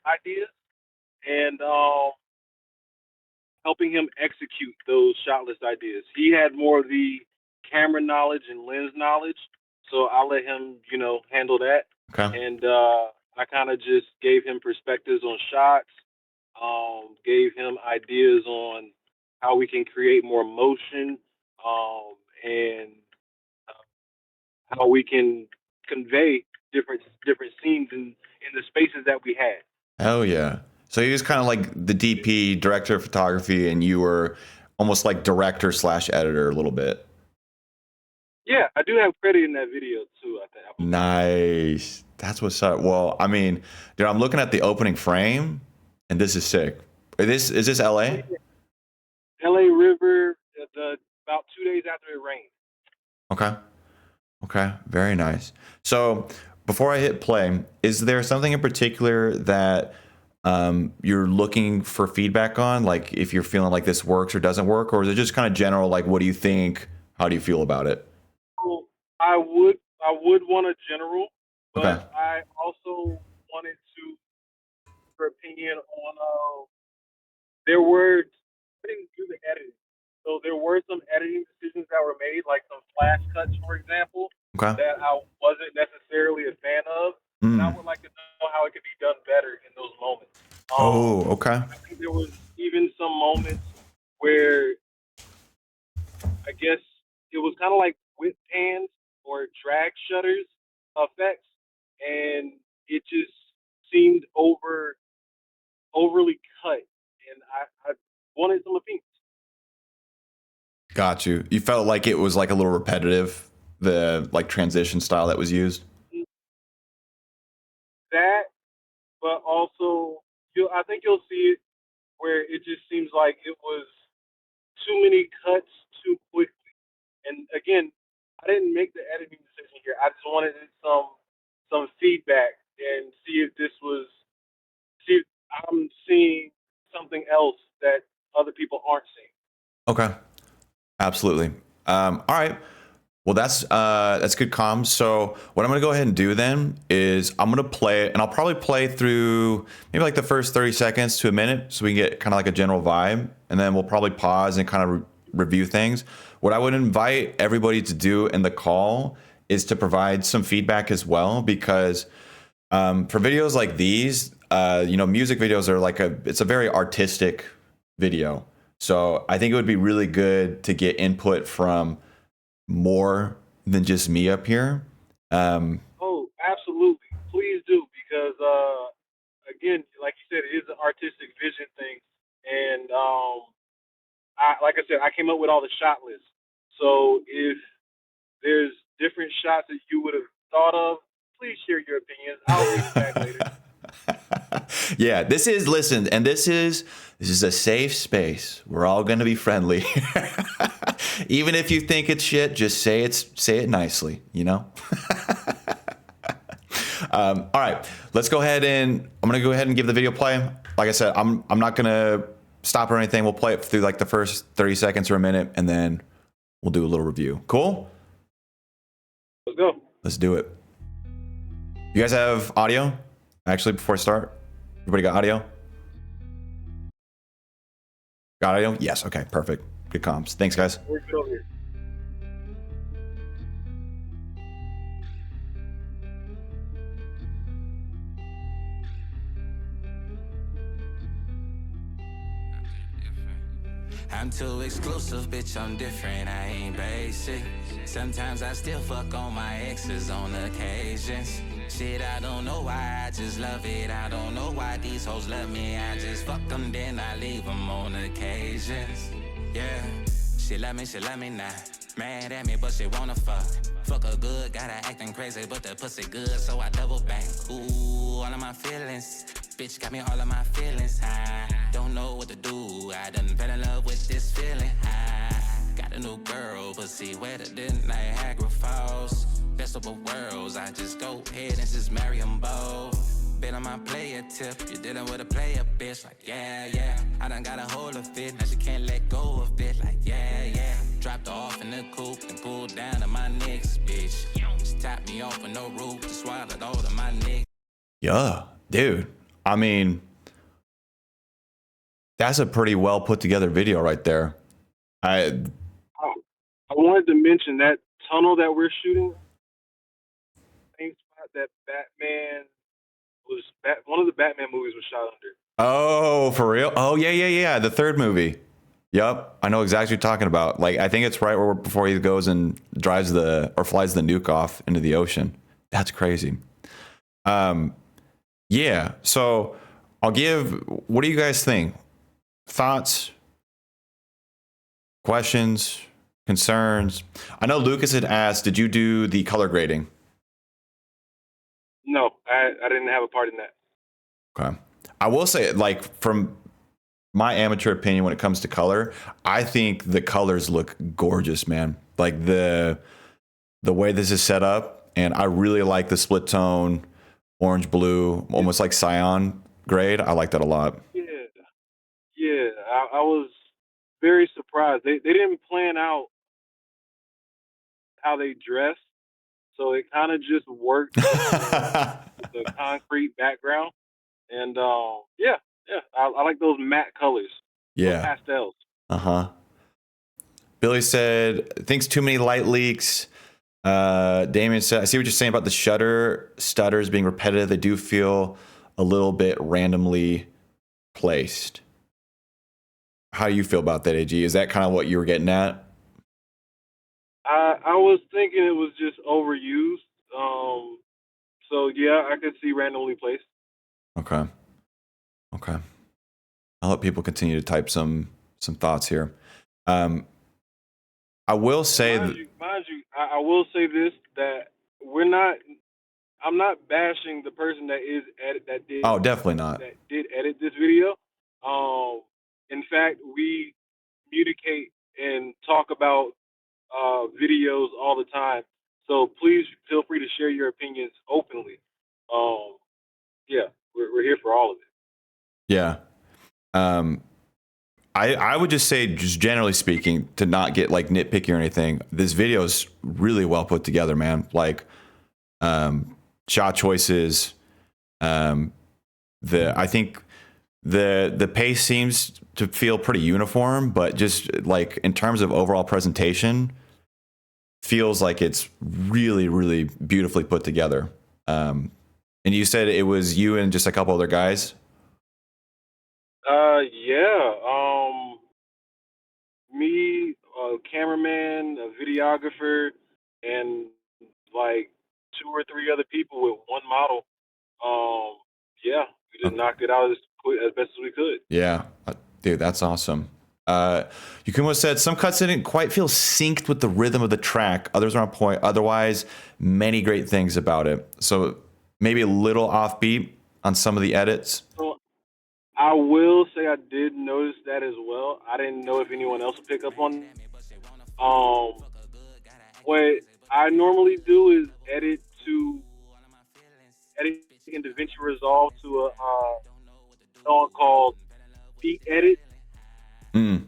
ideas and helping him execute those shot list ideas. He had more of the camera knowledge and lens knowledge, so I let him, handle that. Okay. And I kind of just gave him perspectives on shots, gave him ideas on how we can create more motion, and how we can convey different scenes in the spaces that we had. Hell yeah. So he was kind of like the DP, director of photography, and you were almost like director slash editor a little bit. Yeah, I do have credit in that video too. I think. I believe. Nice. That's what's up. Well, I mean, dude, I'm looking at the opening frame, and this is sick. Is this Oh, LA? yeah. L.A. River. About 2 days after it rained. Okay. Okay. Very nice. So before I hit play, is there something in particular that you're looking for feedback on? Like if you're feeling like this works or doesn't work, or is it just kind of general? Like, what do you think? How do you feel about it? So I would want a general, Okay. but I also wanted to your opinion on there were I didn't do the editing. So there were some editing decisions that were made, like some flash cuts, for example, Okay. that I wasn't necessarily a fan of, and I Mm. would like to know how it could be done better in those moments. Oh, okay. I think there was even some moments where I guess it was kind of like whip pans or drag shutters effects, and it just seemed overly cut, and I wanted some opinions. Got you. You felt like it was like a little repetitive, the like transition style that was used. That, but also I think you'll see it where it just seems like it was too many cuts too quickly. And again, I didn't make the editing decision here. I just wanted some feedback and see if this was see if I'm seeing something else that other people aren't seeing. Okay. Absolutely. All right. Well, that's good comms. So what I'm gonna go ahead and do then is I'm gonna play it, and I'll probably play through maybe like the first 30 seconds to a minute, so we can get kind of like a general vibe, and then we'll probably pause and kind of review things. What I would invite everybody to do in the call is to provide some feedback as well, because for videos like these, music videos are like it's a very artistic video. So I think it would be really good to get input from more than just me up here. Um, Oh, absolutely. Please do because again, like you said, it is an artistic vision thing, and like I said, I came up with all the shot lists. So if there's different shots that you would have thought of, please share your opinions. I'll read them back later. yeah, listen, and this is a safe space. We're all going to be friendly. Even if you think it's shit, just say it nicely, you know? All right, let's go ahead and I'm going to go ahead and give the video play. Like I said, I'm not going to stop or anything. We'll play it through like the first 30 seconds or a minute, and then we'll do a little review. Cool? Let's go. Let's do it. You guys have audio? Actually, before I start, everybody got audio? Got audio? Yes. Okay. Perfect. Good comms. Thanks, guys. We're good over here. I'm too exclusive, bitch, I'm different, I ain't basic. Sometimes I still fuck on my exes on occasions. Shit, I don't know why, I just love it. I don't know why these hoes love me. I just fuck them, then I leave them on occasions. Yeah, she love me now. Mad at me, but she wanna fuck. Fuck her good, got her acting crazy, but the pussy good, so I double back. Ooh, all of my feelings. Bitch got me all of my feelings high. Don't know what to do. I done fell in love with this feeling high. Got a new girl, but see wetter than Niagara Falls. Best of both worlds. I just go ahead and just marry them both. Been on my player tip. You're dealing with a player bitch. Like yeah. I done got a hold of it. Now she can't let go of it. Like yeah. Dropped her off in the coupe and pulled down to my next bitch. Just tapped me off with no roof. Just swallowed all of my neck. Yeah, dude. I mean, that's a pretty well put together video right there. I Oh, I wanted to mention that tunnel that we're shooting, same spot that one of the Batman movies was shot under. Oh, for real? Oh, yeah. The third movie. Yep, I know exactly what you're talking about. Like, I think it's right where before he goes and drives or flies the nuke off into the ocean. That's crazy. Yeah. So I'll give. What do you guys think? Thoughts, questions, concerns? I know Lucas had asked, did you do the color grading? No, I didn't have a part in that. Okay. I will say, like, from my amateur opinion when it comes to color, I think the colors look gorgeous, man. Like the way this is set up, and I really like the split tone orange blue, almost like cyan grade. I like that a lot. Yeah. I was very surprised. They didn't plan out how they dressed, so it kind of just worked with the concrete background. And yeah, I like those matte colors, those Yeah. pastels. Uh-huh. Billy said, thinks too many light leaks. Damien said, I see what you're saying about the stutters being repetitive. They do feel a little bit randomly placed. How do you feel about that, AG? Is that kind of what you were getting at? I was thinking it was just overused. So yeah, I could see randomly placed. Okay. I'll let people continue to type some thoughts here. I will say mind you, I will say this, that I'm not bashing the person oh, definitely not. that did edit this video. In fact, we communicate and talk about videos all the time. So please feel free to share your opinions openly. Yeah, we're here for all of it. Yeah. I would just say, just generally speaking, to not get like nitpicky or anything, this video is really well put together, man. Like, shot choices, I think the pace seems to feel pretty uniform, but just like in terms of overall presentation, feels like it's really, really beautifully put together. And you said it was you and just a couple other guys? Yeah. Me, a cameraman, a videographer, and like 2 or 3 other people with one model. Yeah, we just knocked it out as best as we could. Yeah, dude, that's awesome. Yukimo said some cuts didn't quite feel synced with the rhythm of the track. Others are on point. Otherwise, many great things about it. So maybe a little offbeat on some of the edits. So I will say I did notice that as well. I didn't know if anyone else would pick up on that. What I normally do is edit in DaVinci Resolve to a song called Beat Edit. And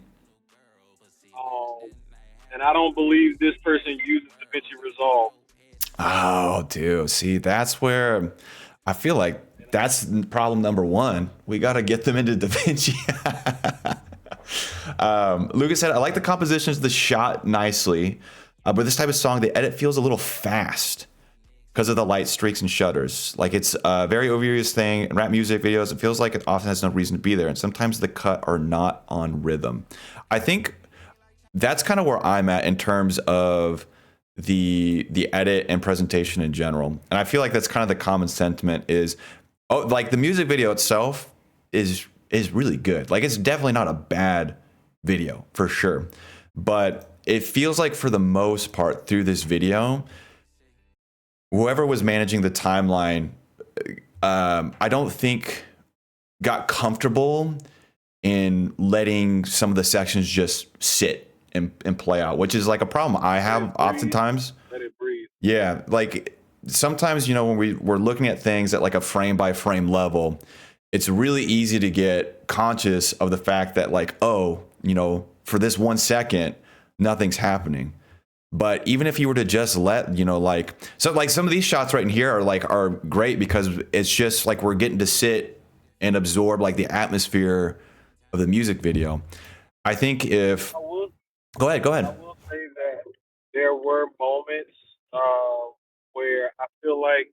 I don't believe this person uses DaVinci Resolve. Oh, dude. See, that's where I feel like that's problem number one. We got to get them into DaVinci. Lucas said, I like the compositions of the shot nicely, but this type of song, the edit feels a little fast because of the light streaks and shutters. Like it's a very overused thing. In rap music videos, it feels like it often has no reason to be there. And sometimes the cut are not on rhythm. I think that's kind of where I'm at in terms of the edit and presentation in general. And I feel like that's kind of the common sentiment is, oh, like the music video itself is really good. Like it's definitely not a bad video for sure. But it feels like for the most part through this video, whoever was managing the timeline, I don't think got comfortable in letting some of the sections just sit and play out, which is like a problem I have oftentimes. Let it breathe. Yeah, like sometimes, you know, when we're looking at things at like a frame by frame level, it's really easy to get conscious of the fact that like, oh, you know, for this 1 second, nothing's happening. But even if you were to just let, you know, like, so like some of these shots right in here are great because it's just like we're getting to sit and absorb like the atmosphere of the music video. I think if I will go ahead, go I ahead. will say that there were moments where I feel like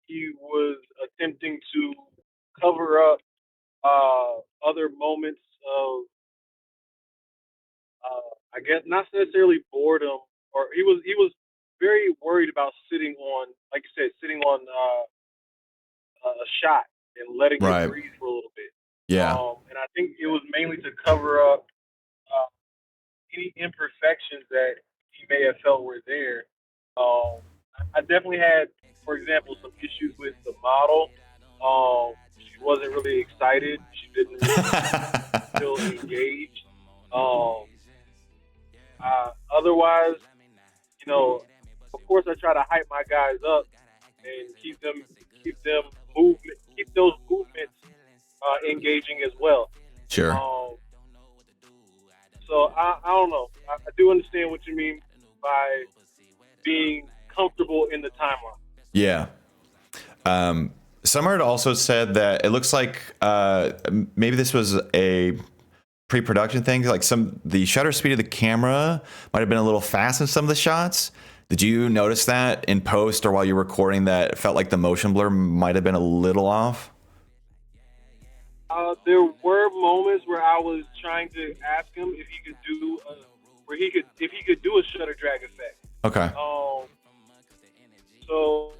he was attempting to cover up other moments of, I guess, not necessarily boredom, or he was very worried about sitting on, like you said, sitting on a shot and letting it Right. breathe for a little bit. Yeah. And I think it was mainly to cover up uh, any imperfections that he may have felt were there. I definitely had, for example, some issues with the model. She wasn't really excited. She didn't really feel engaged. Um, Otherwise, you know, of course, I try to hype my guys up and keep them keep those movements engaging as well. Sure. Um, so I don't know. I do understand what you mean by being comfortable in the timeline. Yeah. Summer had also said that it looks like maybe this was a pre-production thing. Like the shutter speed of the camera might have been a little fast in some of the shots. Did you notice that in post or while you're recording that it felt like the motion blur might have been a little off? There were moments where I was trying to ask him if he could do if he could do a shutter drag effect. Okay. So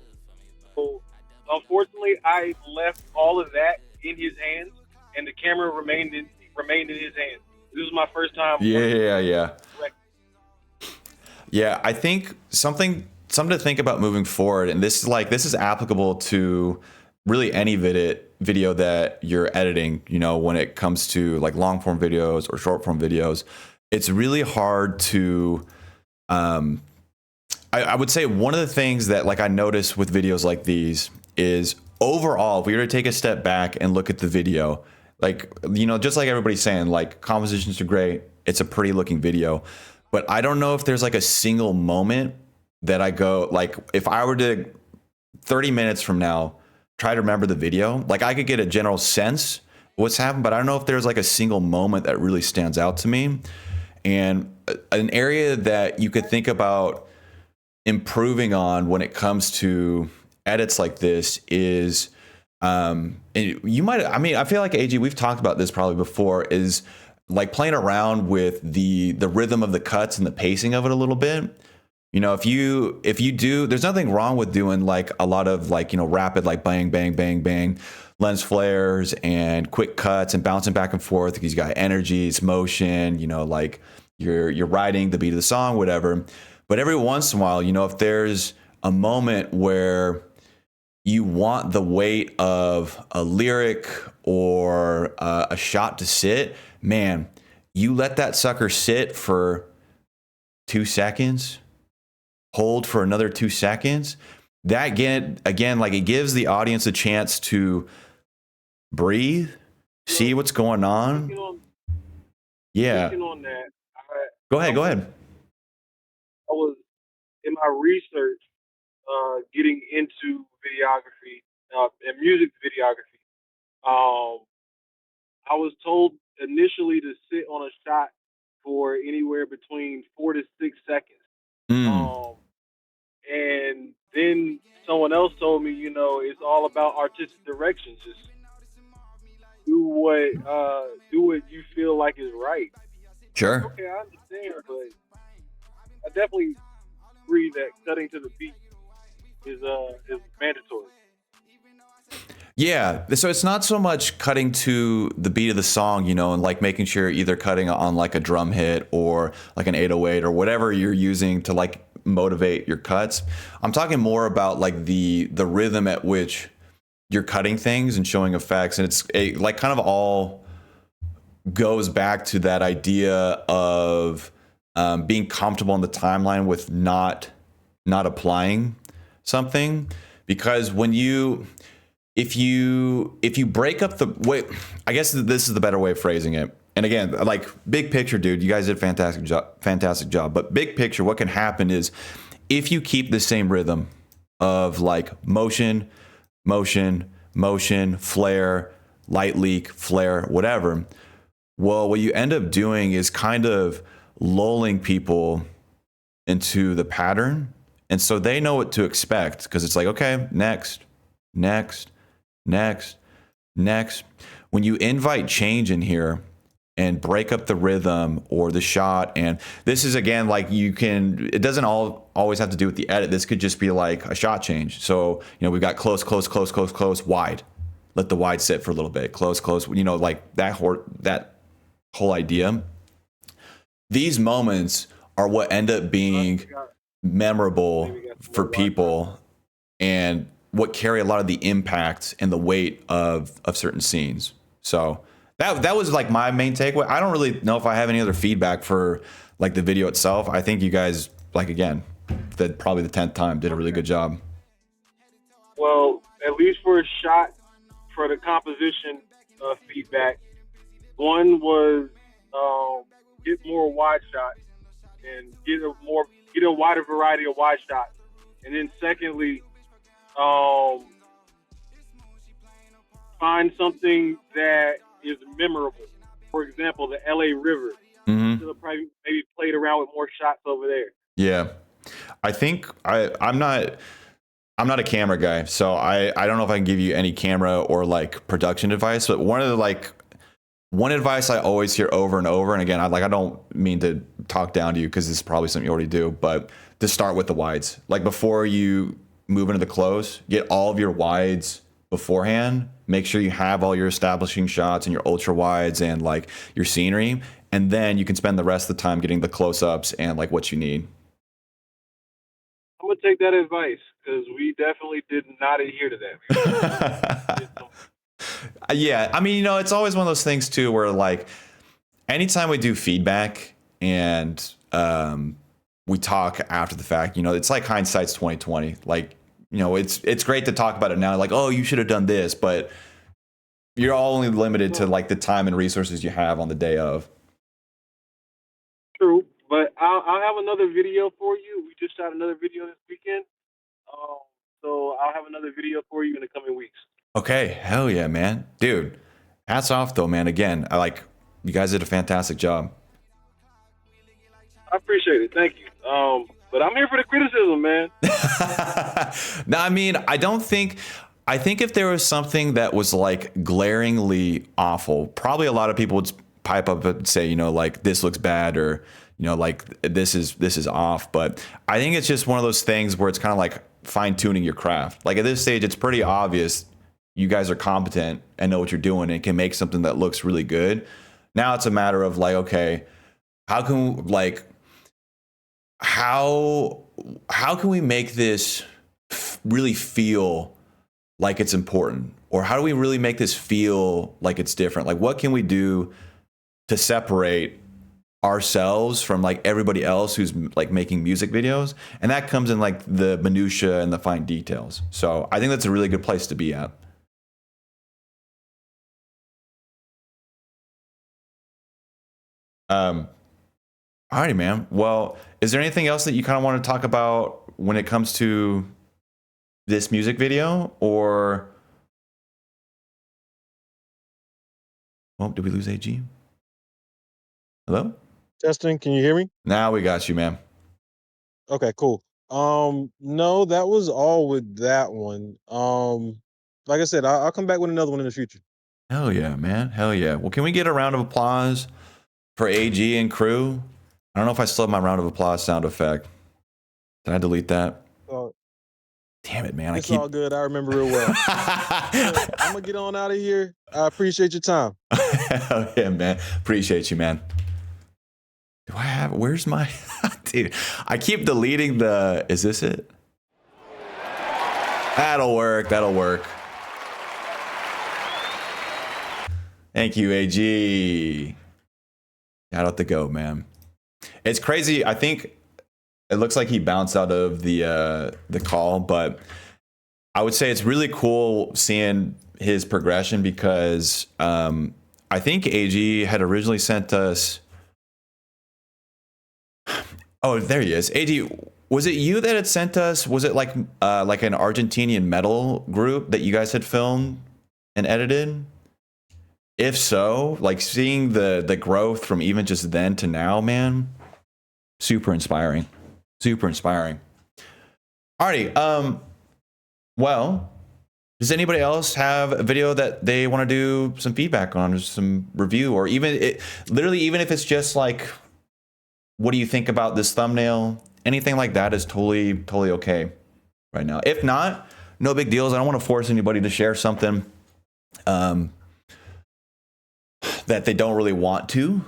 unfortunately, I left all of that in his hands, and the camera remained in his hands. This was my first time. Yeah. Yeah, I think something to think about moving forward, and this is applicable to really any video that you're editing. You know, when it comes to like long form videos or short form videos, it's really hard to. I would say one of the things that like I notice with videos like these is overall, if we were to take a step back and look at the video, like, you know, just like everybody's saying, like compositions are great. It's a pretty looking video, but I don't know if there's like a single moment that I go like, if I were to 30 minutes from now, try to remember the video, like I could get a general sense of what's happened, but I don't know if there's like a single moment that really stands out to me. And an area that you could think about improving on when it comes to edits like this is and you might, I mean, I feel like AG, we've talked about this probably before, is like playing around with the rhythm of the cuts and the pacing of it a little bit. You know, if you do, there's nothing wrong with doing like a lot of like, you know, rapid, like bang, bang, bang, bang, lens flares and quick cuts and bouncing back and forth because you got energy, it's motion, you know, like you're riding the beat of the song, whatever. But every once in a while, you know, if there's a moment where you want the weight of a lyric or a shot to sit, man, you let that sucker sit for 2 seconds, hold for another 2 seconds. That again, like it gives the audience a chance to breathe, see what's going on. Yeah. Speaking on that, Go ahead. I was in my research getting into videography and music videography. I was told initially to sit on a shot for anywhere between 4 to 6 seconds. Mm, Um, and then someone else told me, you know, it's all about artistic direction. Just do what you feel like is right. Like, sure. okay, I understand, but I definitely agree that cutting to the beat is mandatory. Yeah, so it's not so much cutting to the beat of the song, you know, and like making sure you're either cutting on like a drum hit or like an 808 or whatever you're using to like motivate your cuts. I'm talking more about like the rhythm at which you're cutting things and showing effects, and like kind of all goes back to that idea of being comfortable in the timeline with not applying something, because when you if you break up the way, I guess this is the better way of phrasing it. And again, like big picture, dude, you guys did a fantastic job. But big picture, what can happen is if you keep the same rhythm of like motion, flare, light leak, flare, whatever. Well, what you end up doing is kind of lulling people into the pattern. And so they know what to expect because it's like, okay, next, next, next, next. When you invite change in here and break up the rhythm or the shot, and this is again, like you can, it doesn't always have to do with the edit. This could just be like a shot change. So, we've got close, close, close, close, close, wide. Let the wide sit for a little bit. Close, close, like that whole idea. These moments are what end up being memorable for people and what carry a lot of the impact and the weight of certain scenes. So that was like my main takeaway. I don't really know if I have any other feedback for like the video itself. I think you guys, like, again, that probably the 10th time did a really good job. Well, at least for a shot, for the composition feedback, one was get more wide shots and get a wider variety of wide shots, and then secondly, find something that is memorable. For example, the LA River. Mm-hmm. Should have probably maybe played around with more shots over there. Yeah, I think I'm not a camera guy, so I don't know if I can give you any camera or like production advice. But one advice I always hear over and over, and again, I don't mean to talk down to you because this is probably something you already do, but to start with the wides. Like before you move into the close, get all of your wides beforehand. Make sure you have all your establishing shots and your ultra wides and like your scenery, and then you can spend the rest of the time getting the close ups and like what you need. I'm gonna take that advice because we definitely did not adhere to that. Yeah, I mean, it's always one of those things too where like anytime we do feedback and we talk after the fact, it's like hindsight's 2020. Like, it's great to talk about it now, like, oh, you should have done this, but you're all only limited to like the time and resources you have on the day of. True, but I'll have another video for you. We just shot another video this weekend, so I'll have another video for you in the coming weeks. Okay, hell yeah, man. Dude, hats off though, man. Again, you guys did a fantastic job. I appreciate it. Thank you. But I'm here for the criticism, man. No, I mean, I think if there was something that was like glaringly awful, probably a lot of people would pipe up and say, like this looks bad or, like this is off. But I think it's just one of those things where it's kind of like fine tuning your craft. Like at this stage, it's pretty obvious you guys are competent and know what you're doing and can make something that looks really good. Now it's a matter of like, okay, how can we make this really feel like it's important? Or how do we really make this feel like it's different? Like what can we do to separate ourselves from like everybody else who's like making music videos? And that comes in like the minutia and the fine details. So I think that's a really good place to be at. Alrighty, man. Well, is there anything else that you kind of want to talk about when it comes to this music video? Or did we lose AG? Hello? Testing, can you hear me? Now we got you, man. Okay, cool. No, that was all with that one. Like I said, I'll come back with another one in the future. Hell yeah, man. Hell yeah. Well, can we get a round of applause for AG and crew? I don't know if I still have my round of applause sound effect. Did I delete that? Damn it, man. It's all good. I remember real well. I'm going to get on out of here. I appreciate your time. Hell yeah, man. Appreciate you, man. Where's my, dude, I keep deleting is this it? That'll work. Thank you, AG. Shout out the GOAT, man. It's crazy. I think it looks like he bounced out of the call, but I would say it's really cool seeing his progression because I think AG had originally sent us. Oh, there he is. AG, was it you that had sent us? Was it like an Argentinian metal group that you guys had filmed and edited? if so, like seeing the growth from even just then to now, man, super inspiring. Super inspiring. Alrighty. Well, does anybody else have a video that they want to do some feedback on or some review, or even literally, even if it's just like, what do you think about this thumbnail? Anything like that is totally okay right now. If not, no big deals. I don't want to force anybody to share something that they don't really want to,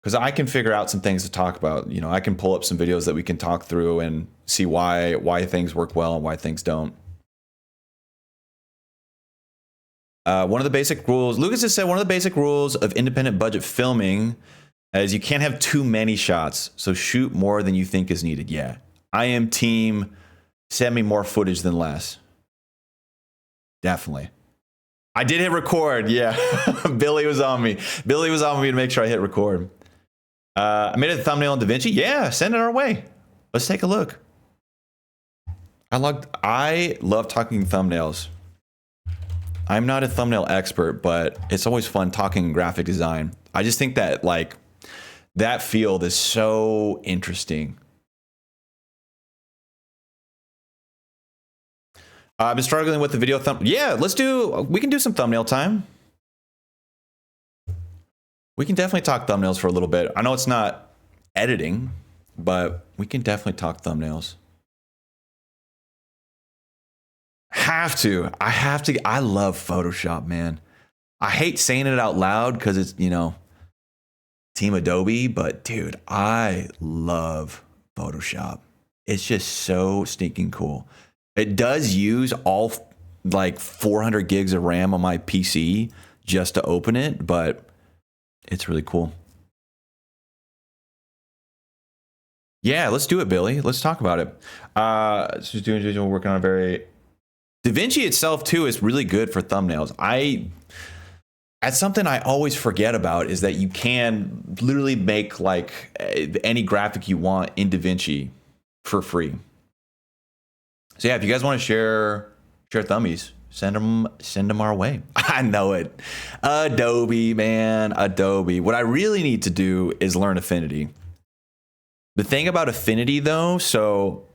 because I can figure out some things to talk about. You know, I can pull up some videos that we can talk through and see why things work well and why things don't. One of the basic rules, Lucas has said, one of the basic rules of independent budget filming is you can't have too many shots, so shoot more than you think is needed. Yeah, I am team send me more footage than less. Definitely. I did hit record, yeah. Billy was on me. Billy was on me to make sure I hit record. I made a thumbnail in DaVinci. Yeah, send it our way. Let's take a look. I love talking thumbnails. I'm not a thumbnail expert, but it's always fun talking graphic design. I just think that like that field is so interesting. I've been struggling with the video Yeah, we can do some thumbnail time. We can definitely talk thumbnails for a little bit. I know it's not editing, but we can definitely talk thumbnails. I love Photoshop, man. I hate saying it out loud because it's, you know, Team Adobe, but dude, I love Photoshop. It's just so stinking cool. It does use all like 400 gigs of RAM on my PC just to open it, but it's really cool. Yeah, let's do it, Billy. Let's talk about it. Just doing working on a very DaVinci itself too is really good for thumbnails. That's something I always forget about, is that you can literally make like any graphic you want in DaVinci for free. So yeah, if you guys want to share thumbies, send them our way. I know it. Adobe, man, Adobe. What I really need to do is learn Affinity. The thing about Affinity though, so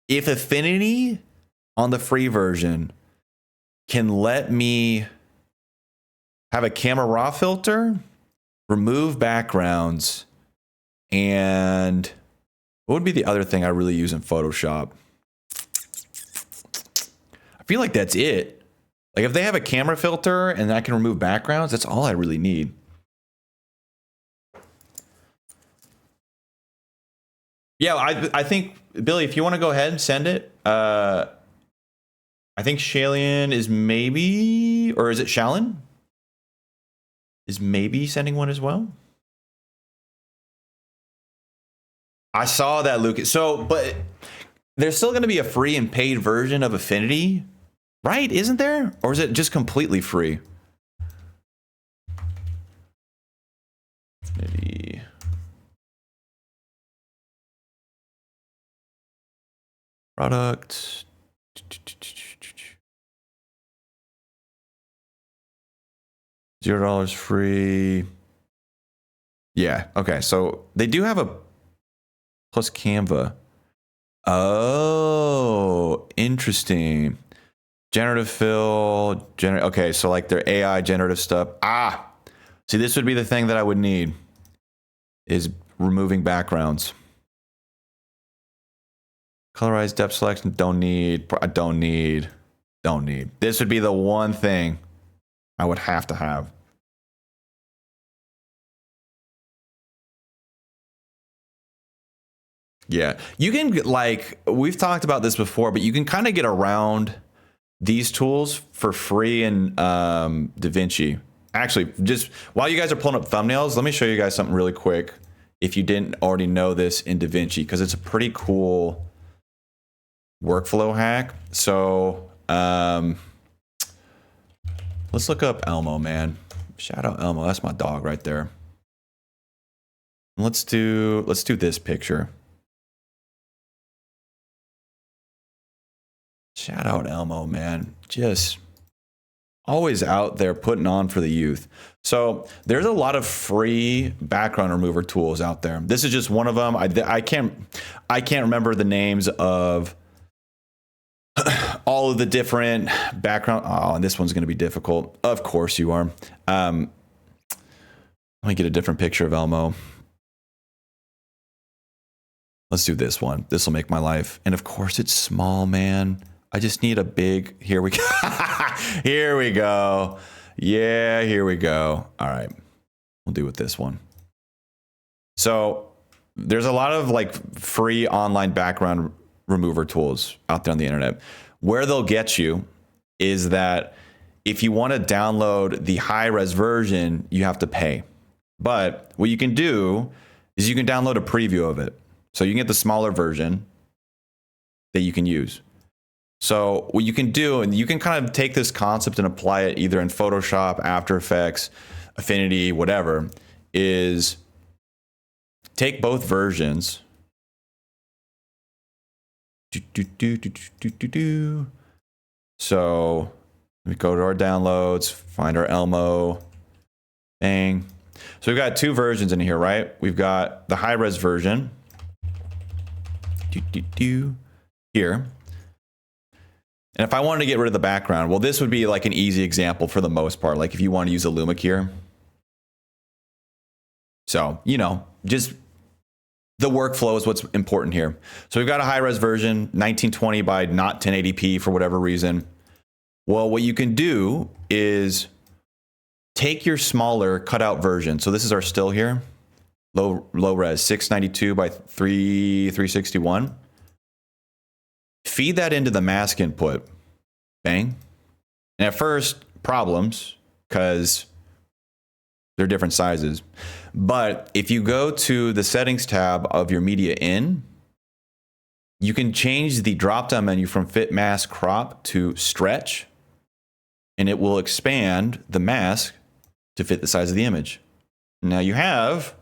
if Affinity on the free version can let me have a camera raw filter, remove backgrounds, and what would be the other thing I really use in Photoshop? I feel like that's it. Like if they have a camera filter and I can remove backgrounds, that's all I really need. Yeah, I think, Billy, if you want to go ahead and send it, I think Shalian is maybe, or is it Shalin? Is maybe sending one as well? I saw that, Lucas. So, but there's still going to be a free and paid version of Affinity, right? Isn't there? Or is it just completely free? Affinity. Product. $0 free. Yeah. Okay. So they do have a plus Canva. Oh, interesting. Generative fill. Okay. So like their AI generative stuff. See, this would be the thing that I would need, is removing backgrounds. Colorized depth selection. Don't need. This would be the one thing I would have to have. Yeah, you can, like, we've talked about this before, but you can kind of get around these tools for free in DaVinci. Actually, just while you guys are pulling up thumbnails, let me show you guys something really quick, if you didn't already know this in DaVinci, because it's a pretty cool workflow hack. So let's look up Elmo, man. Shout out Elmo. That's my dog right there. Let's do this picture. Shout out Elmo, man. Just always out there putting on for the youth. So there's a lot of free background remover tools out there. This is just one of them. I can't remember the names of all of the different background. Oh, and this one's going to be difficult. Of course you are. Let me get a different picture of Elmo. Let's do this one. This will make my life. And of course it's small, man. I just need a big, here we go. Here we go. Yeah, here we go. All right. We'll do with this one. So there's a lot of like free online background remover tools out there on the internet. Where they'll get you is that if you want to download the high res version, you have to pay. But what you can do is you can download a preview of it. So you can get the smaller version that you can use. So what you can do, and you can kind of take this concept and apply it either in Photoshop, After Effects, Affinity, whatever, is take both versions. So we go to our downloads, find our Elmo, bang. So we've got two versions in here, right? We've got the high-res version here. And if I wanted to get rid of the background, well, this would be like an easy example for the most part. Like if you want to use a Luma Cure. So, you know, just the workflow is what's important here. So we've got a high-res version, 1920 by not 1080p for whatever reason. Well, what you can do is take your smaller cutout version. So this is our still here. Low res, 692 by 361. Feed that into the mask input. Bang. And at first, problems, because they're different sizes. But if you go to the settings tab of your media in, you can change the drop-down menu from fit mask crop to stretch, and it will expand the mask to fit the size of the image. Now you have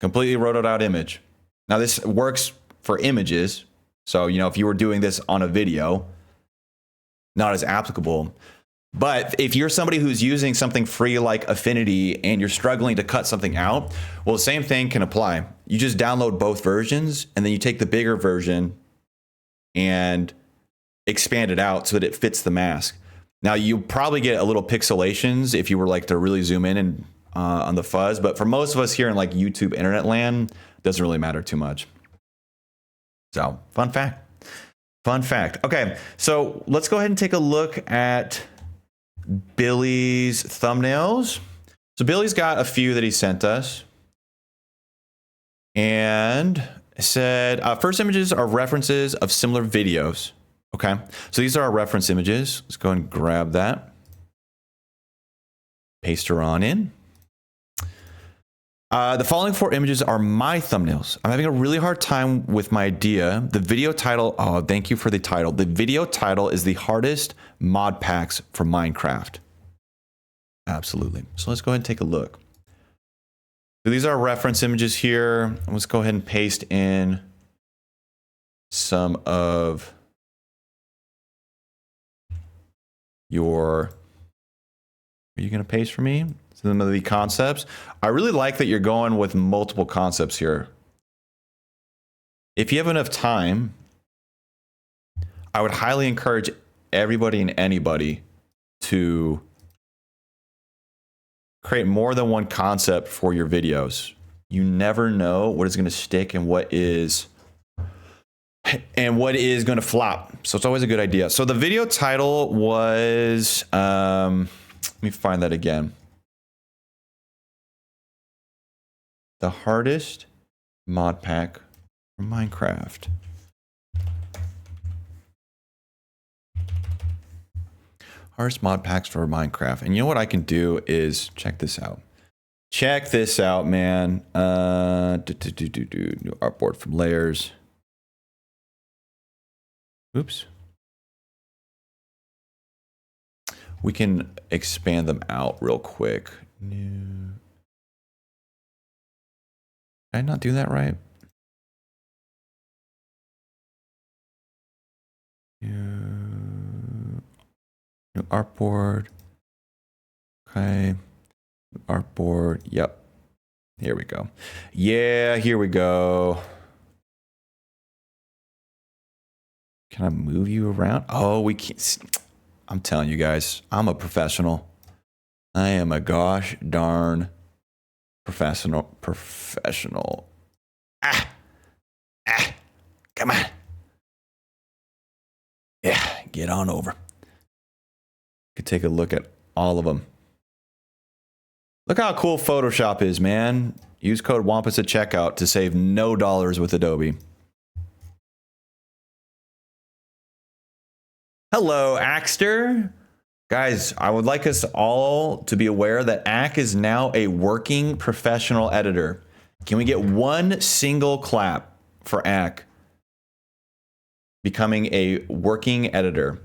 completely rotoed out image. Now this works for images. So, you know, if you were doing this on a video, not as applicable. But if you're somebody who's using something free like Affinity and you're struggling to cut something out, well, the same thing can apply. You just download both versions and then you take the bigger version and expand it out so that it fits the mask. Now, you probably get a little pixelations if you were like to really zoom in and on the fuzz. But for most of us here in like YouTube internet land, it doesn't really matter too much. So, fun fact. Fun fact. Okay, so let's go ahead and take a look at Billy's thumbnails. So Billy's got a few that he sent us. And said, first images are references of similar videos. Okay, so these are our reference images. Let's go ahead and grab that. Paste her on in. The following 4 images are my thumbnails. I'm having a really hard time with my idea. The video title, oh, thank you for the title. The video title is the hardest mod packs for Minecraft. Absolutely. So let's go ahead and take a look. So these are reference images here. Let's go ahead and paste in some of your, are you going to paste for me? Some of the concepts. I really like that you're going with multiple concepts here. If you have enough time, I would highly encourage everybody and anybody to create more than one concept for your videos. You never know what is going to stick and what is going to flop. So it's always a good idea. So the video title was, let me find that again. The hardest mod pack for Minecraft. Hardest mod packs for Minecraft. And you know what I can do is check this out. Check this out, man. New artboard from layers. Oops. We can expand them out real quick. New. Did I not do that right? New artboard. Okay. Artboard. Yep. Here we go. Yeah, here we go. Can I move you around? Oh, we can't. I'm telling you guys, I'm a professional. I am a gosh darn professional. Ah, come on. Yeah, get on over. Could take a look at all of them. Look how cool Photoshop is, man. Use code WAMPUS at checkout to save no dollars with Adobe. Hello, Axter. Guys, I would like us all to be aware that Ack is now a working professional editor. Can we get one single clap for Ack becoming a working editor?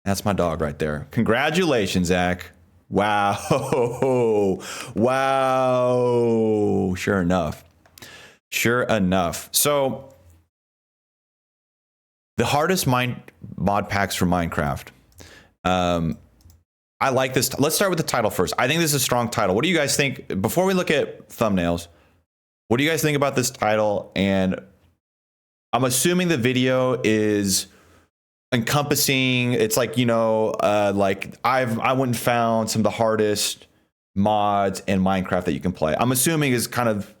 That's my dog right there. Congratulations, Ack. Wow. Wow. Sure enough. Sure enough. So, the hardest mod packs for Minecraft. I like this. Let's start with the title first. I think this is a strong title. What do you guys think? Before we look at thumbnails, what do you guys think about this title? And I'm assuming the video is encompassing. It's like, you know, like I went and found some of the hardest mods in Minecraft that you can play. I'm assuming is kind of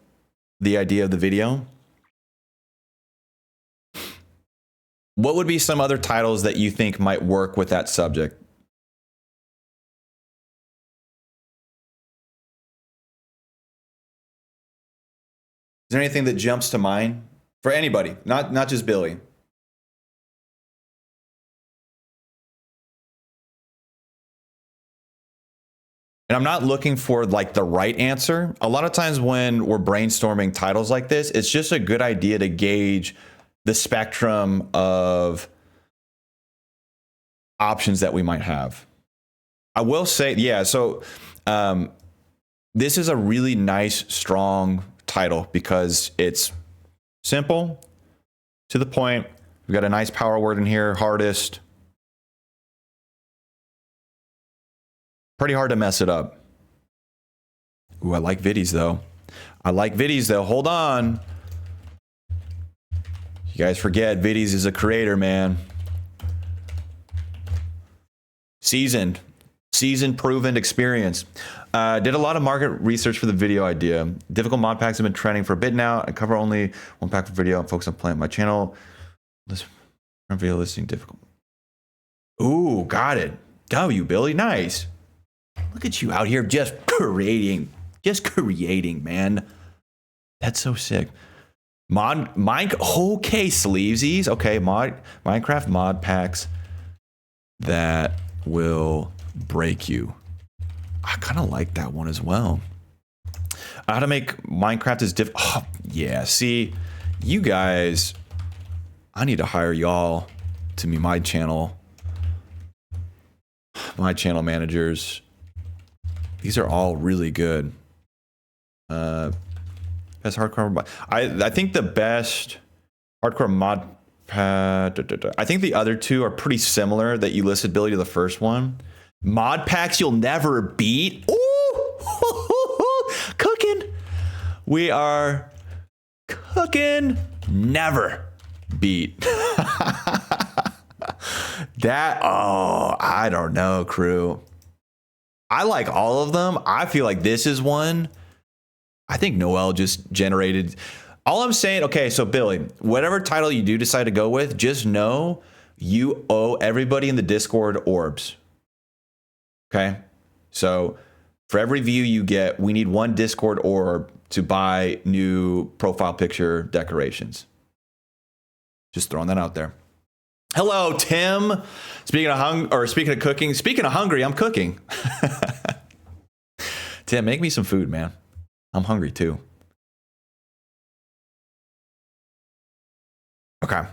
the idea of the video. What would be some other titles that you think might work with that subject? Is there anything that jumps to mind for anybody, not just Billy? And I'm not looking for like the right answer. A lot of times when we're brainstorming titles like this, it's just a good idea to gauge the spectrum of options that we might have. I will say, yeah, so this is a really nice, strong title because it's simple, to the point. We've got a nice power word in here, hardest. Pretty hard to mess it up. Ooh, I like viddies though. Hold on. You guys forget, viddies is a creator, man. Seasoned, proven experience. Did a lot of market research for the video idea. Difficult mod packs have been trending for a bit now. I cover only one pack for video. I'm focused on playing my channel. Let's reveal listing difficult. Ooh, got it. W, Billy, nice. Look at you out here just creating, man. That's so sick. Okay, sleevesies. Okay, Minecraft mod packs that will break you. I kind of like that one as well. How to make Minecraft is difficult. Oh, yeah, see, you guys, I need to hire y'all to be my channel managers. These are all really good. Best hardcore mod. I think the best hardcore mod pad. I think the other two are pretty similar that you listed, Billy, to the first one. Mod packs you'll never beat. Ooh, cooking. We are cooking. Never beat. I don't know, crew. I like all of them. I feel like this is one. I think Noel just generated. All I'm saying, okay, so Billy, whatever title you do decide to go with, just know you owe everybody in the Discord orbs. Okay? So for every view you get, we need one Discord orb to buy new profile picture decorations. Just throwing that out there. Hello, Tim. Speaking of cooking, speaking of hungry, I'm cooking. Tim, make me some food, man. I'm hungry too. Okay.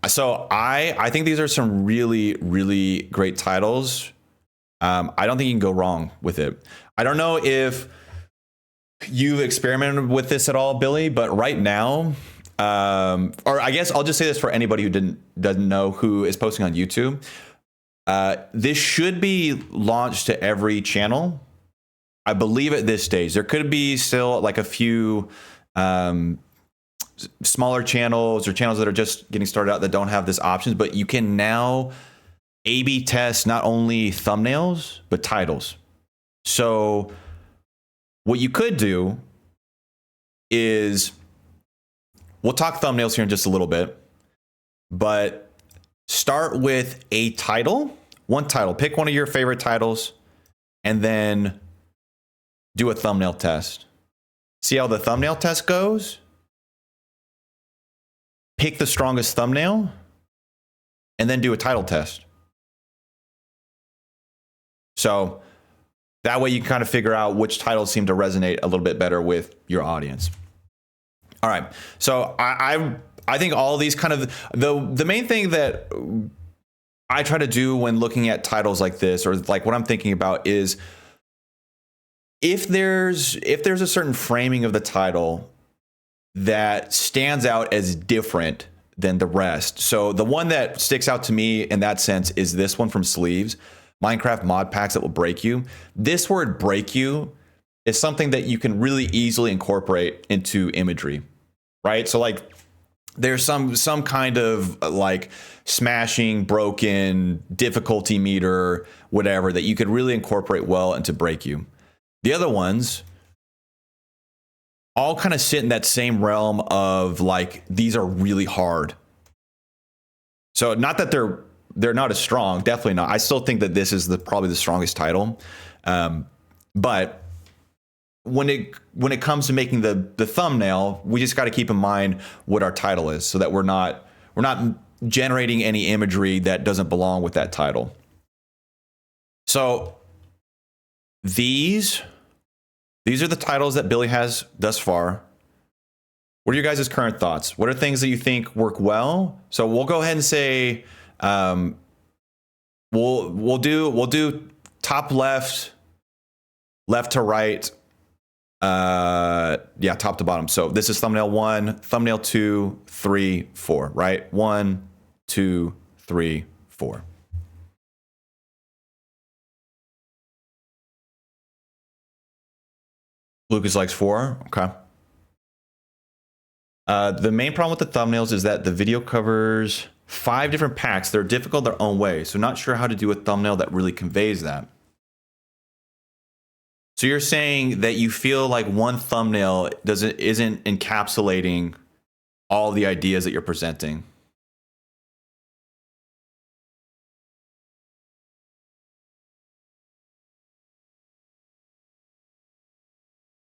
So I think these are some really, really great titles. I don't think you can go wrong with it. I don't know if you've experimented with this at all, Billy, but right now, or I guess I'll just say this for anybody who doesn't know who is posting on YouTube. This should be launched to every channel, I believe, at this stage. There could be still like a few smaller channels or channels that are just getting started out that don't have this option, but you can now A/B test not only thumbnails but titles. So what you could do is, we'll talk thumbnails here in just a little bit, but start with a title, one title. Pick one of your favorite titles and then do a thumbnail test. See how the thumbnail test goes. Pick the strongest thumbnail and then do a title test. So that way you can kind of figure out which titles seem to resonate a little bit better with your audience. All right. So I think all these kind of, the main thing that I try to do when looking at titles like this, or like what I'm thinking about, is if there's a certain framing of the title that stands out as different than the rest. So the one that sticks out to me in that sense is this one from Sleeves, Minecraft mod packs that will break you. This word break you is something that you can really easily incorporate into imagery, right? So like there's some kind of like smashing, broken, difficulty meter, whatever, that you could really incorporate well into break you. The other ones all kind of sit in that same realm of like, these are really hard. So not that they're not as strong, definitely not. I still think that this is probably the strongest title. But when it comes to making the thumbnail, we just got to keep in mind what our title is, so that we're not generating any imagery that doesn't belong with that title. So these are the titles that Billy has thus far. What are your guys' current thoughts? What are things that you think work well? So we'll go ahead and say we'll do top left, left to right. Top to bottom. So this is thumbnail 1, thumbnail 2, 3, 4, right? 1, 2, 3, 4. Lucas likes 4. Okay. The main problem with the thumbnails is that the video covers 5 different packs. They're difficult their own way, so not sure how to do a thumbnail that really conveys that. So you're saying that you feel like one thumbnail isn't encapsulating all the ideas that you're presenting.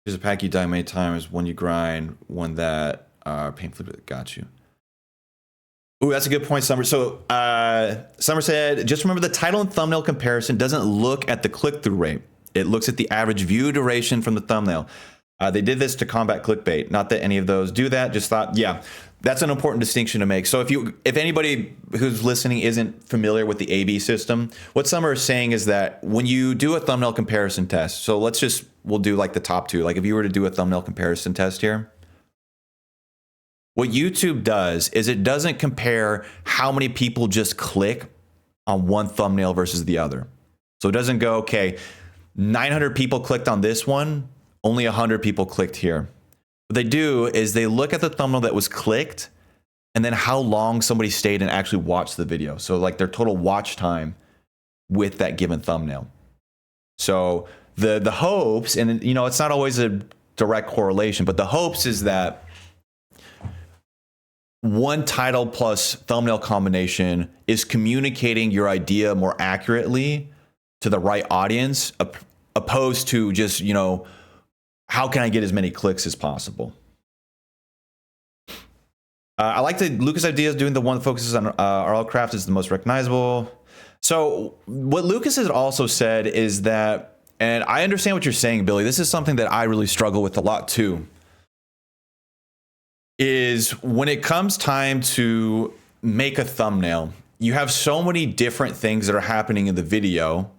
There's a pack you die many times, one you grind, one that painfully got you. Ooh, that's a good point, Summer. So Summer said, just remember the title and thumbnail comparison doesn't look at the click-through rate. It looks at the average view duration from the thumbnail. They did this to combat clickbait. Not that any of those do that. Just thought, yeah, that's an important distinction to make. So if anybody who's listening isn't familiar with the A/B system, what Summer is saying is that when you do a thumbnail comparison test, so we'll do like the top 2. Like if you were to do a thumbnail comparison test here, what YouTube does is it doesn't compare how many people just click on one thumbnail versus the other. So it doesn't go, okay, 900 people clicked on this one, only 100 people clicked here. What they do is they look at the thumbnail that was clicked and then how long somebody stayed and actually watched the video. So like their total watch time with that given thumbnail. So the hopes, and you know, it's not always a direct correlation, but the hopes is that one title plus thumbnail combination is communicating your idea more accurately to the right audience, opposed to just, you know, how can I get as many clicks as possible? I like the Lucas idea of doing the one that focuses on RL craft is the most recognizable. So what Lucas has also said is that, and I understand what you're saying, Billy, this is something that I really struggle with a lot too, is when it comes time to make a thumbnail, you have so many different things that are happening in the video.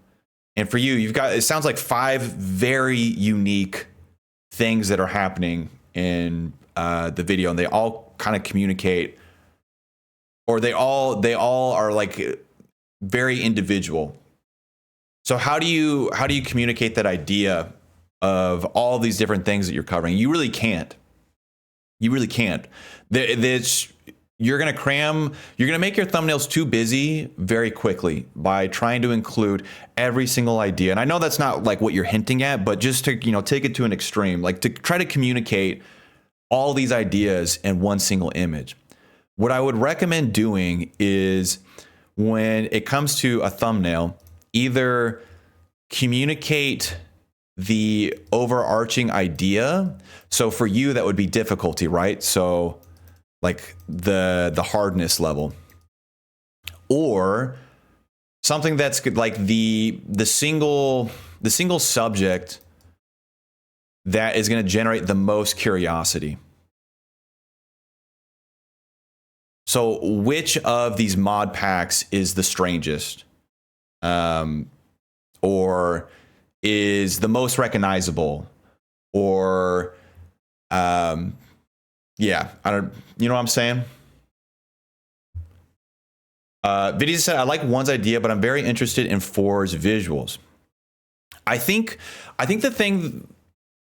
And for you, you've got, it sounds like 5 very unique things that are happening in the video, and they all kind of communicate, or they all are like very individual. So how do you communicate that idea of all these different things that you're covering? You really can't. You really can't. You're going to make your thumbnails too busy very quickly by trying to include every single idea. And I know that's not like what you're hinting at, but just to, take it to an extreme, like to try to communicate all these ideas in one single image. What I would recommend doing is, when it comes to a thumbnail, either communicate the overarching idea. So for you, that would be difficulty, right? So like the hardness level, or something that's like the single subject that is going to generate the most curiosity. So which of these mod packs is the strangest, or is the most recognizable, or yeah, I don't, you know what I'm saying? Vidya said, I like one's idea, but I'm very interested in four's visuals. I think the thing,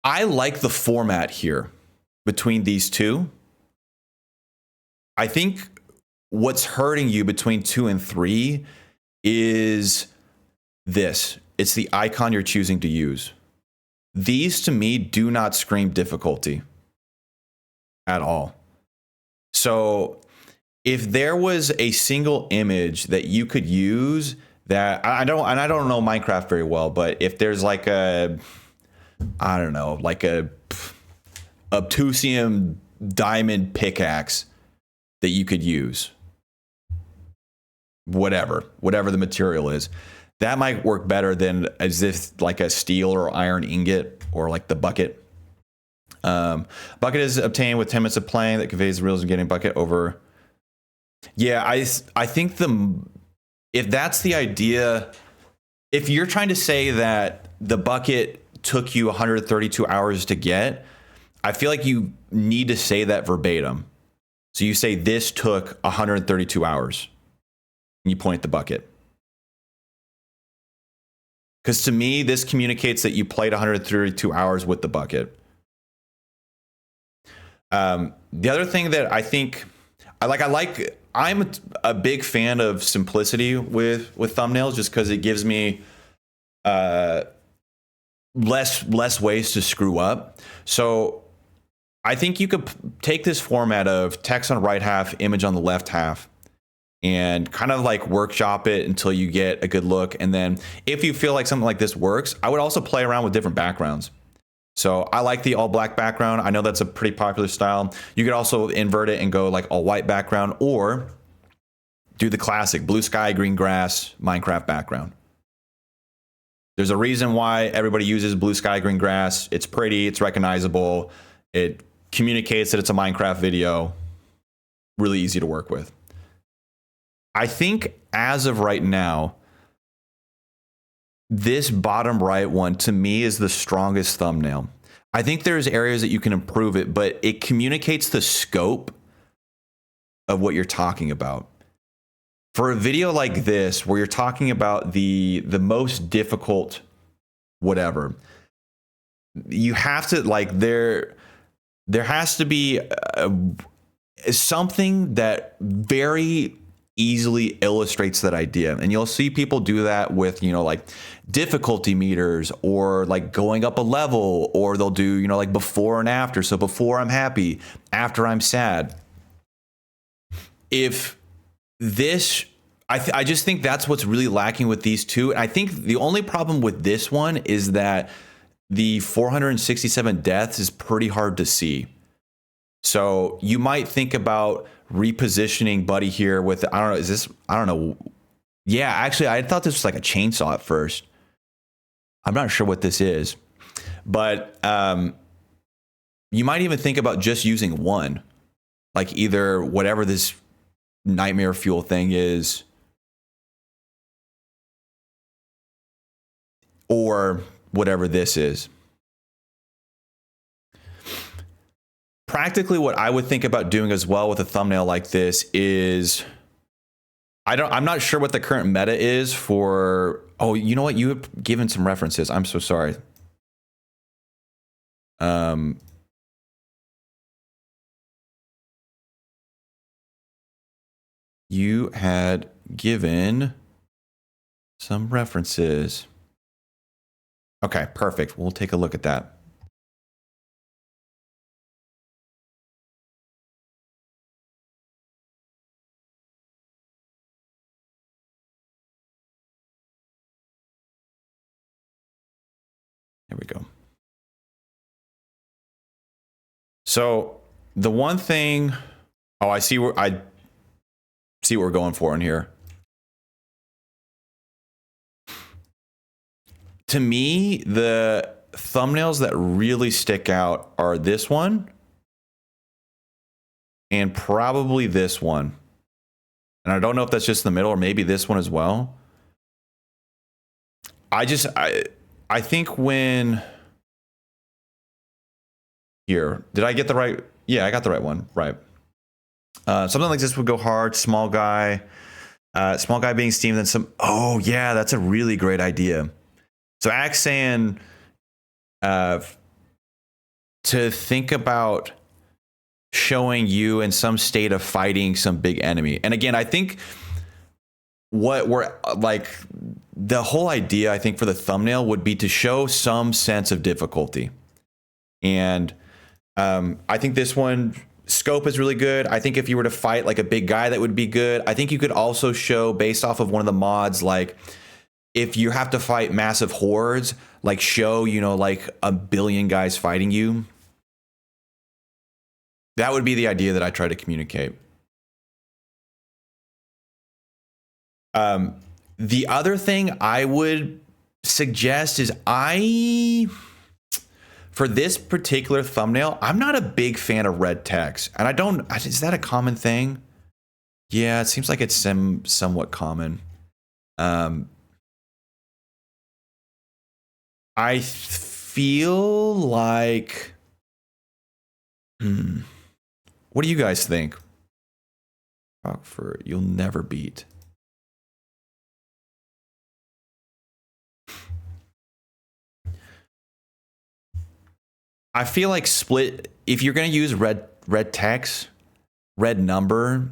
I like the format here between these two. I think what's hurting you between 2 and 3 is this. It's the icon you're choosing to use. These to me do not scream difficulty at all. So if there was a single image that you could use that, I don't know Minecraft very well, but if there's like a, I don't know, like a obtusium diamond pickaxe that you could use, whatever the material is, that might work better than as if like a steel or iron ingot, or like the bucket. Bucket is obtained with 10 minutes of playing that conveys the reels of getting bucket over. Yeah, I think if that's the idea, if you're trying to say that the bucket took you 132 hours to get, I feel like you need to say that verbatim. So you say this took 132 hours, and you point at the bucket. Because to me, this communicates that you played 132 hours with the bucket. The other thing that I think I'm a big fan of simplicity with thumbnails, just because it gives me less ways to screw up. So I think you could take this format of text on the right half, image on the left half, and kind of like workshop it until you get a good look. And then if you feel like something like this works, I would also play around with different backgrounds. So I like the all black background. I know that's a pretty popular style. You could also invert it and go like all white background, or do the classic blue sky, green grass, Minecraft background. There's a reason why everybody uses blue sky, green grass. It's pretty, it's recognizable. It communicates that it's a Minecraft video. Really easy to work with. I think as of right now, this bottom right one to me is the strongest thumbnail. I think there's areas that you can improve it, but it communicates the scope of what you're talking about. For a video like this, where you're talking about the most difficult whatever, you have to like, there has to be something that very easily illustrates that idea. And you'll see people do that with, like difficulty meters, or like going up a level, or they'll do, like before and after. So before I'm happy, after I'm sad. If this, I just think that's what's really lacking with these two. And I think the only problem with this one is that the 467 deaths is pretty hard to see. So you might think about repositioning Buddy here with, I don't know. Yeah, actually, I thought this was like a chainsaw at first. I'm not sure what this is, but you might even think about just using one, like either whatever this nightmare fuel thing is, or whatever this is. practically what I would think about doing as well with a thumbnail like this is, I'm not sure what the current meta is for, oh, you know what? You have given some references. I'm so sorry. You had given some references. Okay, perfect. We'll take a look at that. There we go. So the one thing, oh, I see what we're going for in here. To me, the thumbnails that really stick out are this one and probably this one. And I don't know if that's just in the middle or maybe this one as well. I think when here, did I get the right? Yeah, I got the right one. Right. Something like this would go hard. Small guy being steamed and some. Oh yeah, that's a really great idea. So Axe saying to think about showing you in some state of fighting some big enemy. And again, I think what we're like, the whole idea, I think, for the thumbnail would be to show some sense of difficulty. And I think this one, scope is really good. I think if you were to fight like a big guy, that would be good. I think you could also show, based off of one of the mods, like if you have to fight massive hordes, like show, you know, like 1 billion guys fighting you. That would be the idea that I try to communicate. The other thing I would suggest is for this particular thumbnail, I'm not a big fan of red text. And is that a common thing? Yeah, it seems like it's somewhat common. I feel like, what do you guys think? For you'll never beat. I feel like split, if you're going to use red text, red number,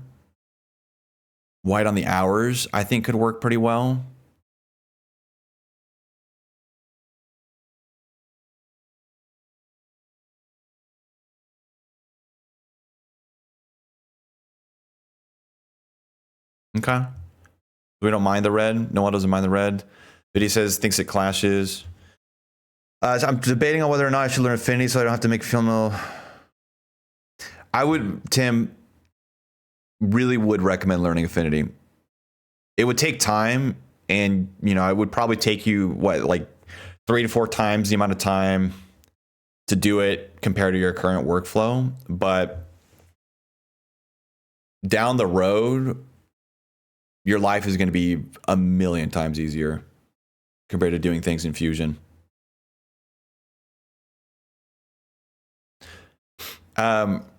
white on the hours, I think could work pretty well. Okay. We don't mind the red. No one doesn't mind the red. But he thinks it clashes. So I'm debating on whether or not I should learn Affinity so I don't have to make film. Tim, really would recommend learning Affinity. It would take time, and you know, it would probably take you like 3 to 4 times the amount of time to do it compared to your current workflow. But down the road, your life is going to be 1,000,000 times easier compared to doing things in Fusion.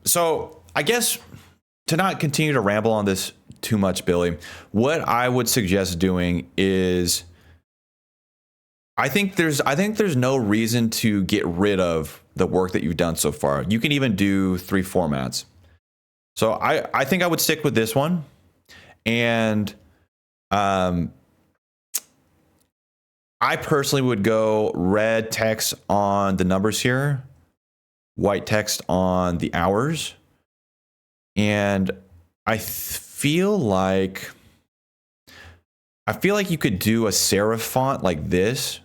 So I guess to not continue to ramble on this too much, Billy, what I would suggest doing is, I think there's no reason to get rid of the work that you've done so far. You can even do 3 formats. So I think I would stick with this one. And I personally would go red text on the numbers here, white text on the hours. And I feel like you could do a serif font like this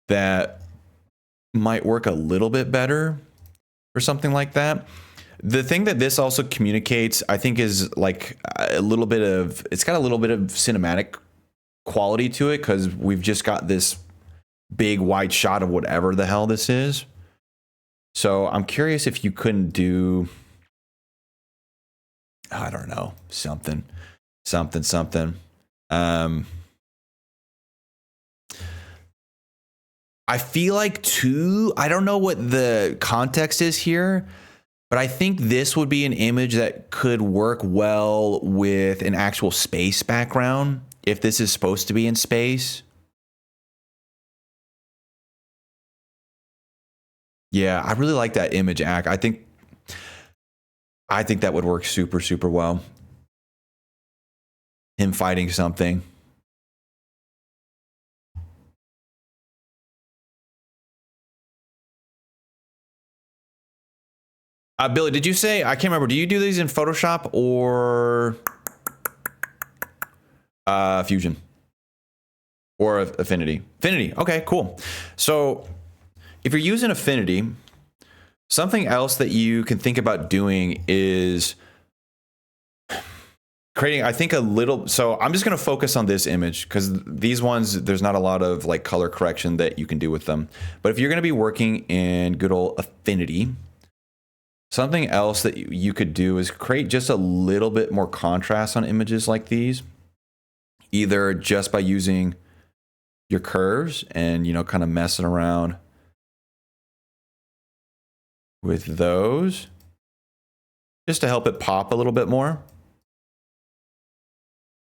that might work a little bit better or something like that. The thing that this also communicates, I think, is like it's got a little bit of cinematic quality to it, because we've just got this big wide shot of whatever the hell this is. So I'm curious if you couldn't do, I don't know, something. I feel like I don't know what the context is here, but I think this would be an image that could work well with an actual space background if this is supposed to be in space. Yeah, I really like that image, Ack. I think that would work super, super well. Him fighting something. Billy, did you say, I can't remember, do you do these in Photoshop or Fusion? Or Affinity? Affinity, okay, cool. So if you're using Affinity, something else that you can think about doing is creating, I think, a little, so I'm just going to focus on this image because these ones, there's not a lot of like color correction that you can do with them. But if you're going to be working in good old Affinity, something else that you could do is create just a little bit more contrast on images like these, either just by using your curves and, you know, kind of messing around with those just to help it pop a little bit more.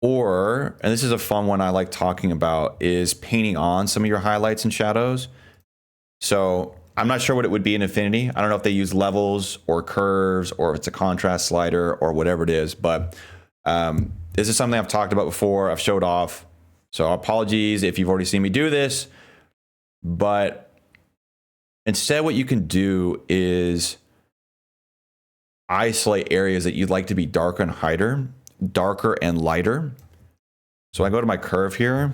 Or, and this is a fun one I like talking about, is painting on some of your highlights and shadows. So I'm not sure what it would be in Affinity. I don't know if they use levels or curves or if it's a contrast slider or whatever it is, but this is something I've talked about before. I've showed off. So apologies if you've already seen me do this, but instead what you can do is isolate areas that you'd like to be darker and lighter. So I go to my curve here,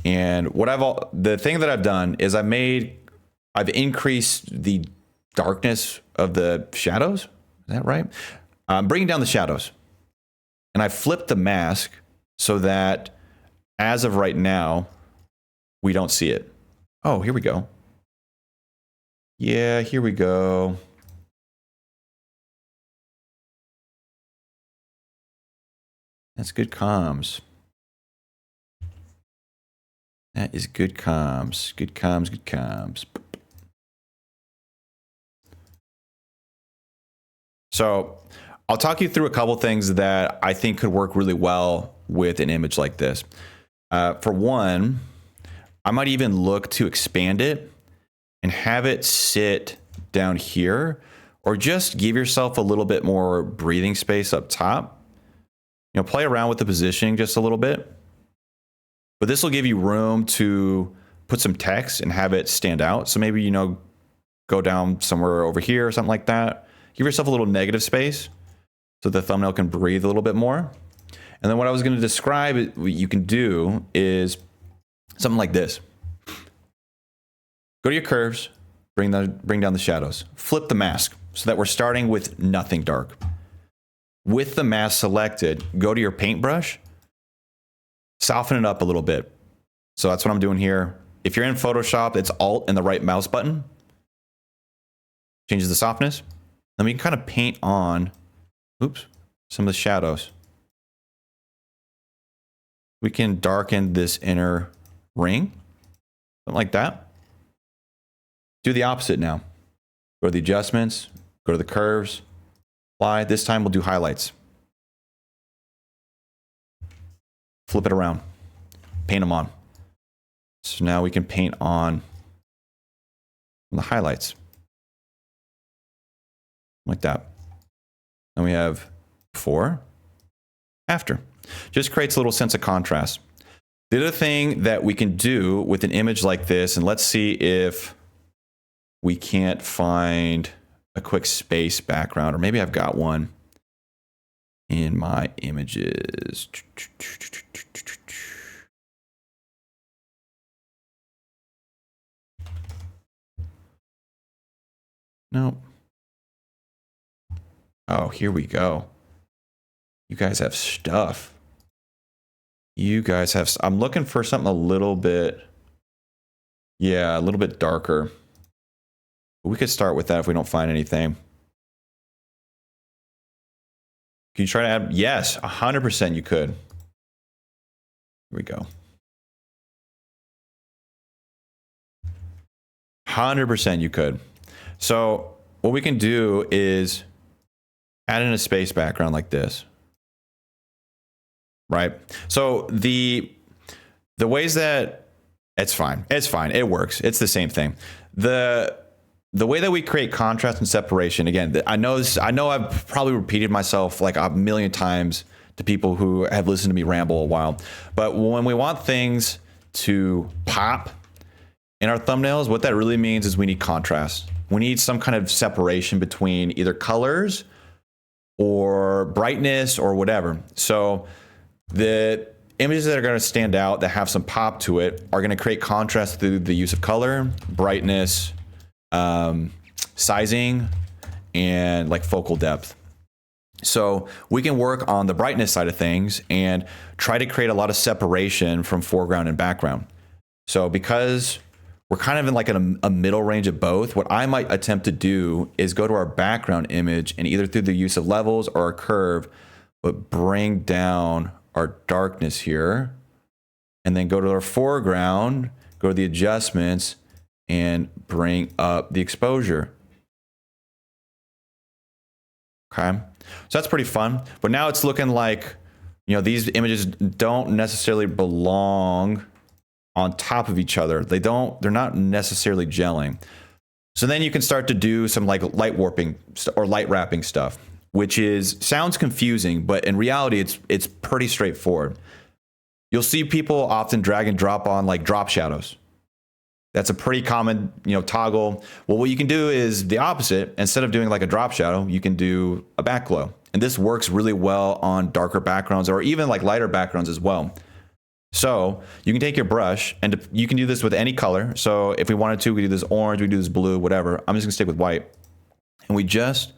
and the thing that I've done is I've increased the darkness of the shadows. Is that right? I'm bringing down the shadows, and I flipped the mask so that as of right now, we don't see it. Oh, here we go. Yeah, here we go. That's good comms. That is good comms. Good comms, good comms. So I'll talk you through a couple things that I think could work really well with an image like this. For one, I might even look to expand it and have it sit down here, or just give yourself a little bit more breathing space up top. You know, play around with the positioning just a little bit. But this will give you room to put some text and have it stand out. So maybe, you know, go down somewhere over here or something like that. Give yourself a little negative space so the thumbnail can breathe a little bit more. And then what I was going to describe, what you can do is something like this. Go to your curves, bring down the shadows, flip the mask so that we're starting with nothing dark. With the mask selected, go to your paintbrush, soften it up a little bit. So that's what I'm doing here. If you're in Photoshop, it's Alt and the right mouse button. Changes the softness. Then we can kind of paint on, some of the shadows. We can darken this inner ring, something like that. Do the opposite now. Go to the adjustments, go to the curves, apply. This time we'll do highlights. Flip it around, paint them on. So now we can paint on the highlights. Like that. And we have before, after. Just creates a little sense of contrast. The other thing that we can do with an image like this, and let's see if we can't find a quick space background, or maybe I've got one in my images. Nope. Oh, here we go. You guys have stuff. You guys have, I'm looking for something a little bit, yeah, a little bit darker. We could start with that if we don't find anything. Can you try to add? Yes, 100% you could. Here we go. 100% you could. So what we can do is add in a space background like this. Right? So the ways that it's fine. It works. It's the same thing. The way that we create contrast and separation, again, I know I've probably repeated myself like a million times to people who have listened to me ramble a while, but when we want things to pop in our thumbnails, what that really means is we need contrast. We need some kind of separation between either colors or brightness or whatever. So the images that are going to stand out, that have some pop to it, are going to create contrast through the use of color, brightness, sizing, and like focal depth. So we can work on the brightness side of things and try to create a lot of separation from foreground and background. So because we're kind of in like a middle range of both, what I might attempt to do is go to our background image and either through the use of levels or a curve, but bring down our darkness here, and then go to our foreground, go to the adjustments, and bring up the exposure. Okay, so that's pretty fun. But now it's looking like, you know, these images don't necessarily belong on top of each other. They're not necessarily gelling. So then you can start to do some like light warping or light wrapping stuff, which sounds confusing, but in reality, it's pretty straightforward. You'll see people often drag and drop on like drop shadows. That's a pretty common, toggle. Well, what you can do is the opposite. Instead of doing like a drop shadow, you can do a back glow. And this works really well on darker backgrounds or even like lighter backgrounds as well. So you can take your brush and you can do this with any color. So if we wanted to, we do this orange, we do this blue, whatever. I'm just gonna stick with white. And we just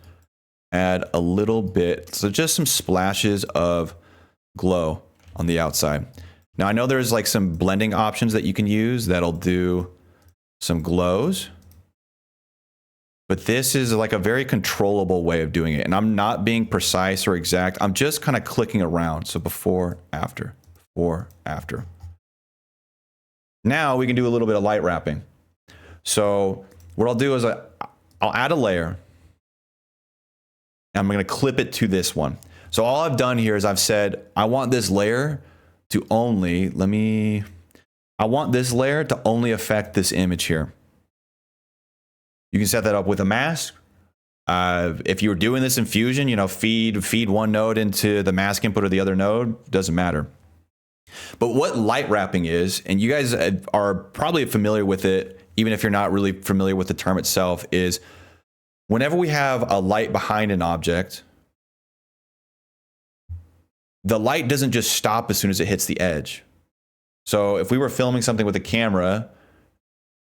add a little bit, so just some splashes of glow on the outside. Now I know there's like some blending options that you can use that'll do some glows, but this is like a very controllable way of doing it. And I'm not being precise or exact. I'm just kind of clicking around. So before, after, before, after. Now we can do a little bit of light wrapping. So what I'll do is I'll add a layer. I'm going to clip it to this one. So all I've done here is I've said, I want this layer to only, I want this layer to only affect this image here. You can set that up with a mask. If you were doing this in Fusion, feed one node into the mask input or the other node, doesn't matter. But what light wrapping is, and you guys are probably familiar with it, even if you're not really familiar with the term itself, is whenever we have a light behind an object, the light doesn't just stop as soon as it hits the edge. So if we were filming something with a camera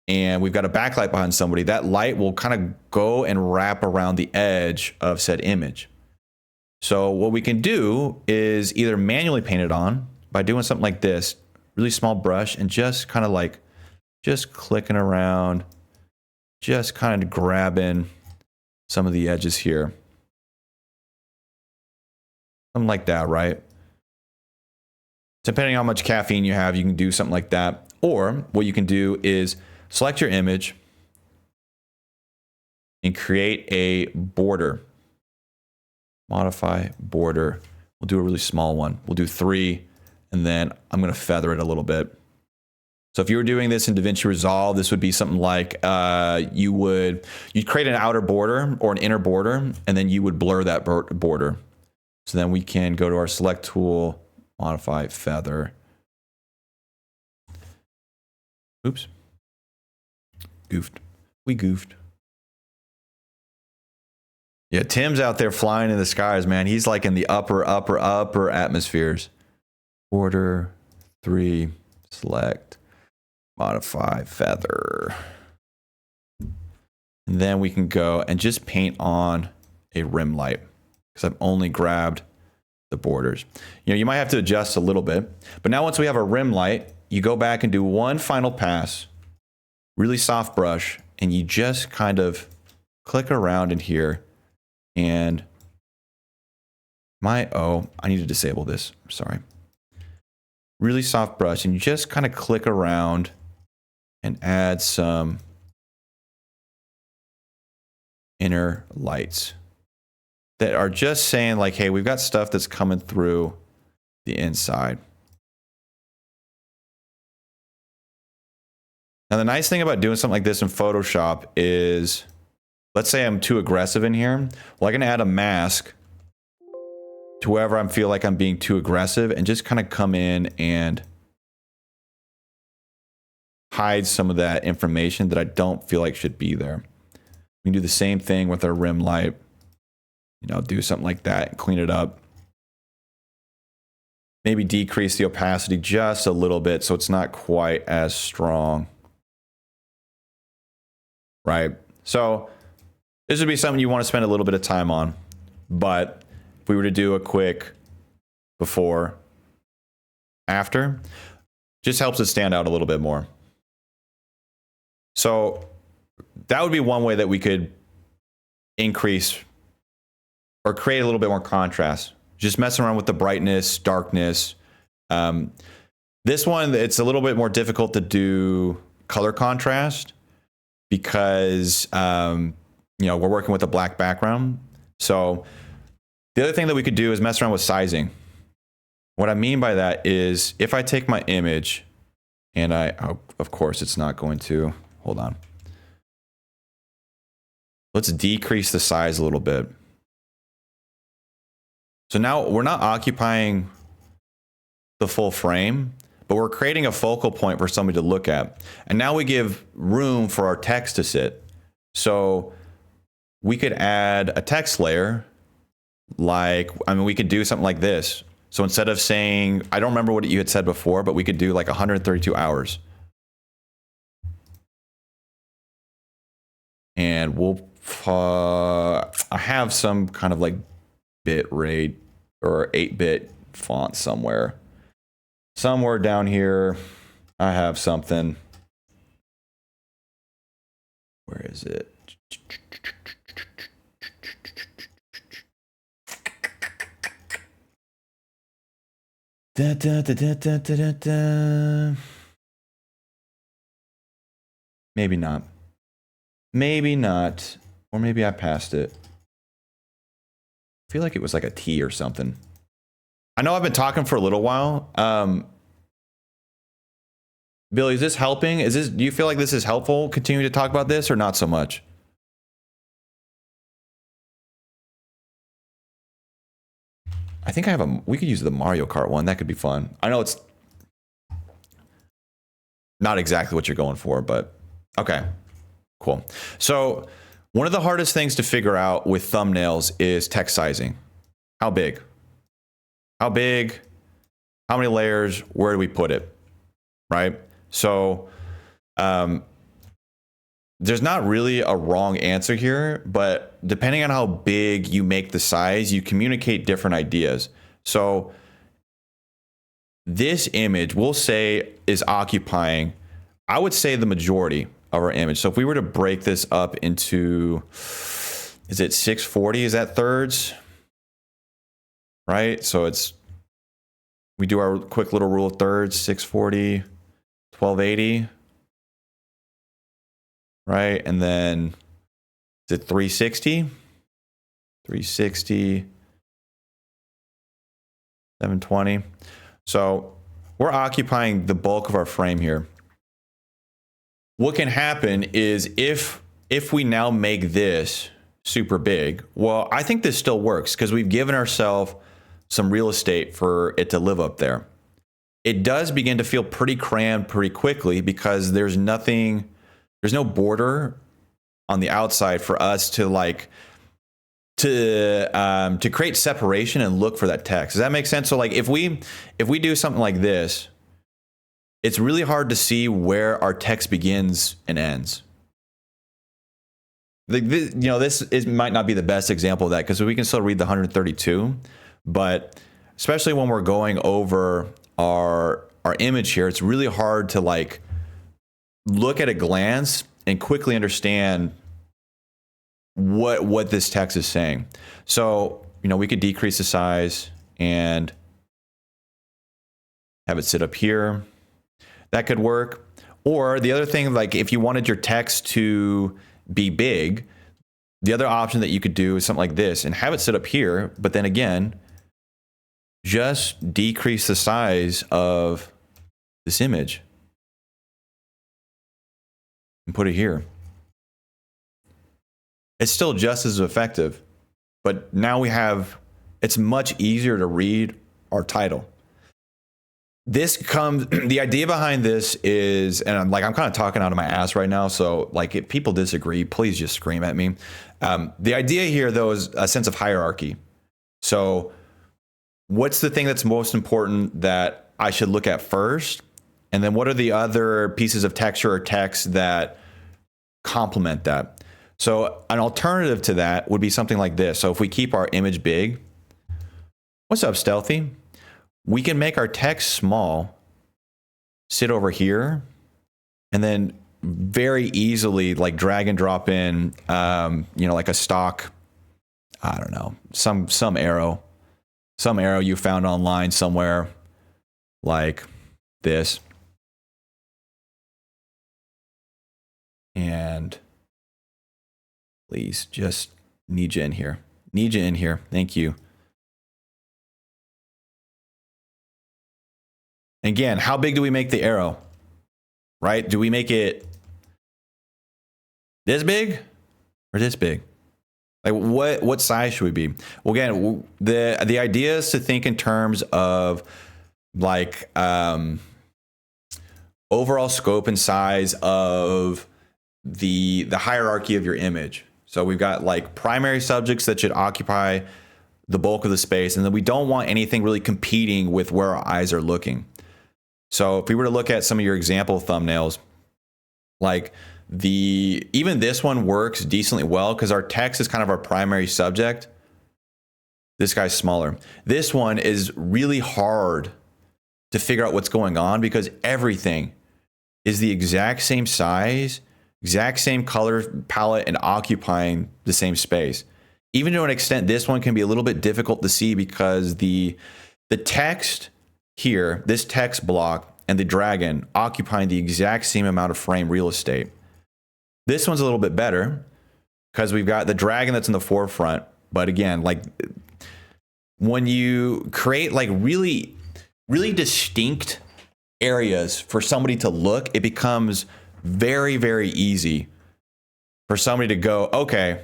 and we've got a backlight behind somebody, that light will kind of go and wrap around the edge of said image. So what we can do is either manually paint it on by doing something like this, really small brush, and just kind of like, just clicking around, just kind of grabbing some of the edges here. Something like that, right? Depending on how much caffeine you have, you can do something like that. Or what you can do is select your image and create a border. Modify border. We'll do a really small one. We'll do 3, and then I'm going to feather it a little bit. So if you were doing this in DaVinci Resolve, this would be something like you'd create an outer border or an inner border, and then you would blur that border. So then we can go to our select tool, modify feather. Oops. Goofed. We goofed. Yeah, Tim's out there flying in the skies, man. He's like in the upper atmospheres. Border 3, select, modify feather. And then we can go and just paint on a rim light because I've only grabbed the borders. You might have to adjust a little bit, but now once we have a rim light, you go back and do one final pass, really soft brush, and you just kind of click around in here and I need to disable this. I'm sorry. Really soft brush, and you just kind of click around and add some inner lights that are just saying like, hey, we've got stuff that's coming through the inside. Now, the nice thing about doing something like this in Photoshop is, let's say I'm too aggressive in here. Well, I can add a mask to wherever I feel like I'm being too aggressive and just kind of come in and hide some of that information that I don't feel like should be there. We can do the same thing with our rim light. You know, do something like that and clean it up. Maybe decrease the opacity just a little bit so it's not quite as strong. Right? So this would be something you want to spend a little bit of time on. But if we were to do a quick before, after, just helps it stand out a little bit more. So that would be one way that we could increase or create a little bit more contrast. Just messing around with the brightness, darkness. This one, it's a little bit more difficult to do color contrast because, you know, we're working with a black background. So the other thing that we could do is mess around with sizing. What I mean by that is if I take my image and of course it's not going to, hold on. Let's decrease the size a little bit. So now we're not occupying the full frame, but we're creating a focal point for somebody to look at. And now we give room for our text to sit. So we could add a text layer, like, I mean, we could do something like this. So instead of saying, I don't remember what you had said before, but we could do like 132 hours. And we'll, I have some kind of like bit rate or 8-bit font somewhere. Somewhere down here, I have something. Where is it? Da, da, da, da, da, da, da. Maybe not. Maybe not. Or maybe I passed it. I feel like it was like a T or something. I know I've been talking for a little while. Billy, is this helping? Do you feel like this is helpful continuing to talk about this or not so much? I think I have we could use the Mario Kart one. That could be fun. I know it's not exactly what you're going for, but okay, cool. So one of the hardest things to figure out with thumbnails is text sizing. How big? How big? How many layers? Where do we put it? Right? So there's not really a wrong answer here, but depending on how big you make the size, you communicate different ideas. So this image, we'll say, is occupying, I would say, the majority of our image. So if we were to break this up into, is it 640? Is that thirds? Right? So we do our quick little rule of thirds, 640, 1280. Right? And then is it 360? 360, 720. So we're occupying the bulk of our frame here. What can happen is if we now make this super big, well, I think this still works because we've given ourselves some real estate for it to live up there. It does begin to feel pretty crammed pretty quickly because there's no border on the outside for us to to create separation and look for that text. Does that make sense? So like if we do something like this, it's really hard to see where our text begins and ends. This might not be the best example of that because we can still read the 132, but especially when we're going over our image here, it's really hard to like look at a glance and quickly understand what this text is saying. So, we could decrease the size and have it sit up here. That could work. Or the other thing, like if you wanted your text to be big, The other option that you could do is something like this and have it sit up here, but then again, just decrease the size of this image and put it here. It's still just as effective, but now it's much easier to read our title. The idea behind this is, and I'm kind of talking out of my ass right now, so like if people disagree, please just scream at me. The idea here though is a sense of hierarchy. So what's the thing that's most important that I should look at first? And then what are the other pieces of texture or text that complement that? So an alternative to that would be something like this. So if we keep our image big, what's up, Stealthy? We can make our text small, sit over here, and then very easily like drag and drop in, like a stock, I don't know, some arrow you found online somewhere like this. And please just need you in here. Thank you. Again, how big do we make the arrow? Right? Do we make it this big or this big? Like what size should we be? Well, again, the idea is to think in terms of like overall scope and size of the hierarchy of your image. So we've got like primary subjects that should occupy the bulk of the space, and then we don't want anything really competing with where our eyes are looking. So if we were to look at some of your example thumbnails, like even this one works decently well because our text is kind of our primary subject. This guy's smaller. This one is really hard to figure out what's going on because everything is the exact same size, exact same color palette, and occupying the same space. Even to an extent, this one can be a little bit difficult to see because the text here, this text block, and the dragon occupying the exact same amount of frame real estate. This one's a little bit better because we've got the dragon that's in the forefront. But again, like when you create like really, really distinct areas for somebody to look, it becomes very, very easy for somebody to go, okay,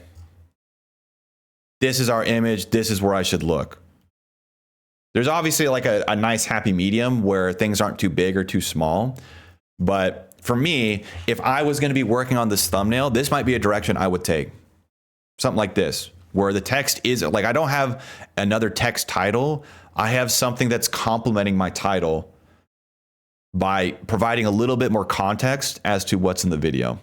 this is our image, this is where I should look. There's obviously like a nice happy medium where things aren't too big or too small. But for me, if I was going to be working on this thumbnail, this might be a direction I would take. Something like this, where the text is like, I don't have another text title. I have something that's complementing my title by providing a little bit more context as to what's in the video.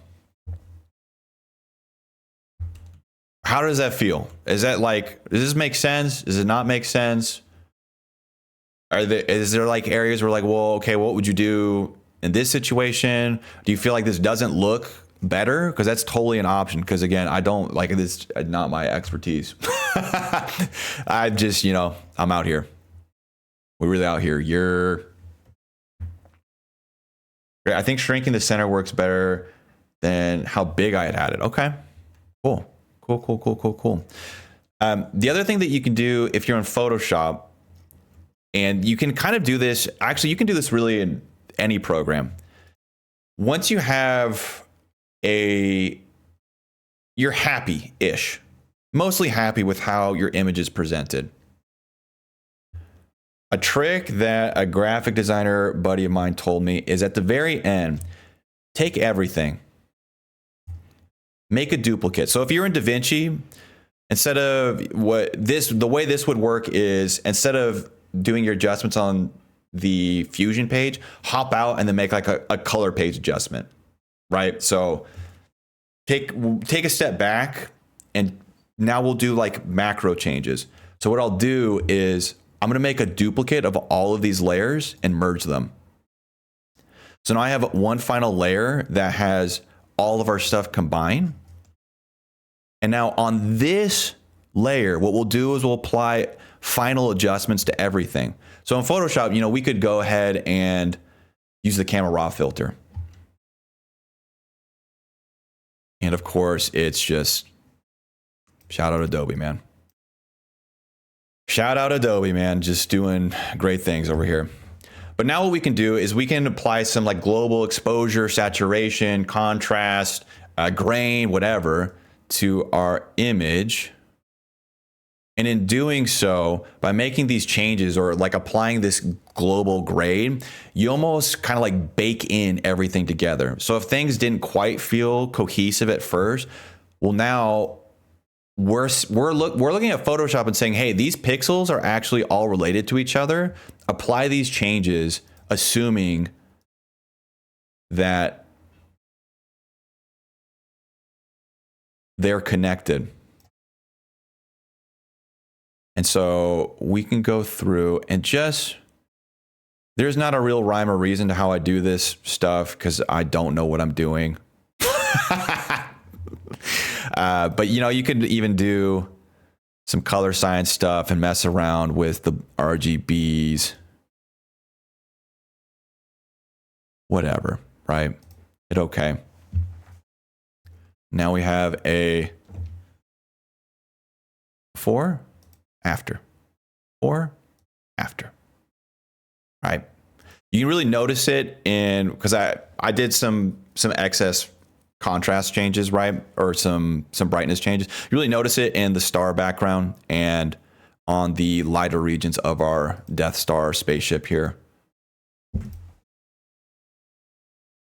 How does that feel? Is that like, does this make sense? Does it not make sense? Is there like areas where like, well, okay, what would you do in this situation? Do you feel like this doesn't look better? Because that's totally an option. Because again, I don't like this, not my expertise. I just, I'm out here. We're really out here. I think shrinking the center works better than how big I had it. Okay, cool. The other thing that you can do if you're in Photoshop, and you can kind of do this, actually, you can do this really in any program. Once you have you're happy-ish, mostly happy with how your image is presented. A trick that a graphic designer buddy of mine told me is at the very end, take everything, make a duplicate. So if you're in DaVinci, instead of the way this would work is instead of doing your adjustments on the Fusion page, hop out and then make like a color page adjustment, right? So take a step back, and now we'll do like macro changes. So what I'll do is I'm going to make a duplicate of all of these layers and merge them. So now I have one final layer that has all of our stuff combined. And now on this layer, what we'll do is we'll apply final adjustments to everything. So in Photoshop, we could go ahead and use the camera raw filter. And of course, it's just Shout out Adobe, man. Shout out Adobe, man. Just doing great things over here. But now what we can do is we can apply some like global exposure, saturation, contrast, grain, whatever, to our image. And in doing so, by making these changes or like applying this global grade, you almost kind of like bake in everything together. So if things didn't quite feel cohesive at first, well, now we're looking at Photoshop and saying, hey, these pixels are actually all related to each other. Apply these changes, assuming that they're connected. And so we can go through and just, there's not a real rhyme or reason to how I do this stuff because I don't know what I'm doing. But you know, you could even do some color science stuff and mess around with the RGBs. Whatever, right? Hit okay. Now we have a before, after, or after, right? You can really notice it in, because I did some excess contrast changes, right? Or some brightness changes. You really notice it in the star background and on the lighter regions of our Death Star spaceship here.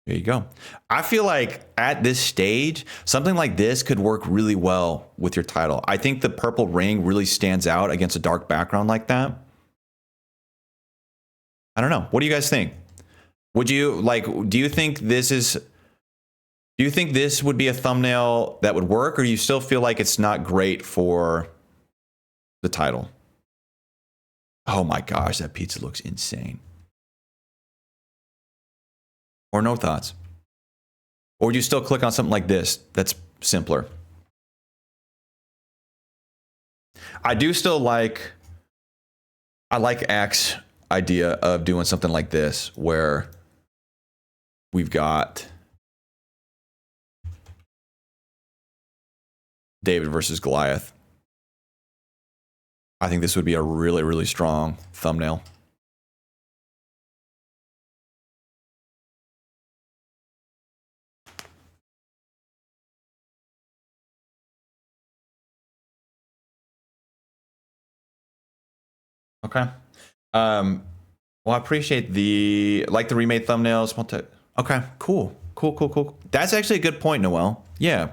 There you go. I feel like at this stage, something like this could work really well with your title. I think the purple ring really stands out against a dark background like that. I don't know. What do you guys think? Would you like, do you think this would be a thumbnail that would work, or do you still feel like it's not great for the title? Oh my gosh, that pizza looks insane. Or no thoughts? Or do you still click on something like this that's simpler? I do still like, I like X idea of doing something like this where we've got David versus Goliath. I think this would be a really, really strong thumbnail. Okay. Well, I appreciate the remade thumbnails. Okay, cool. That's actually a good point, Noel. Yeah.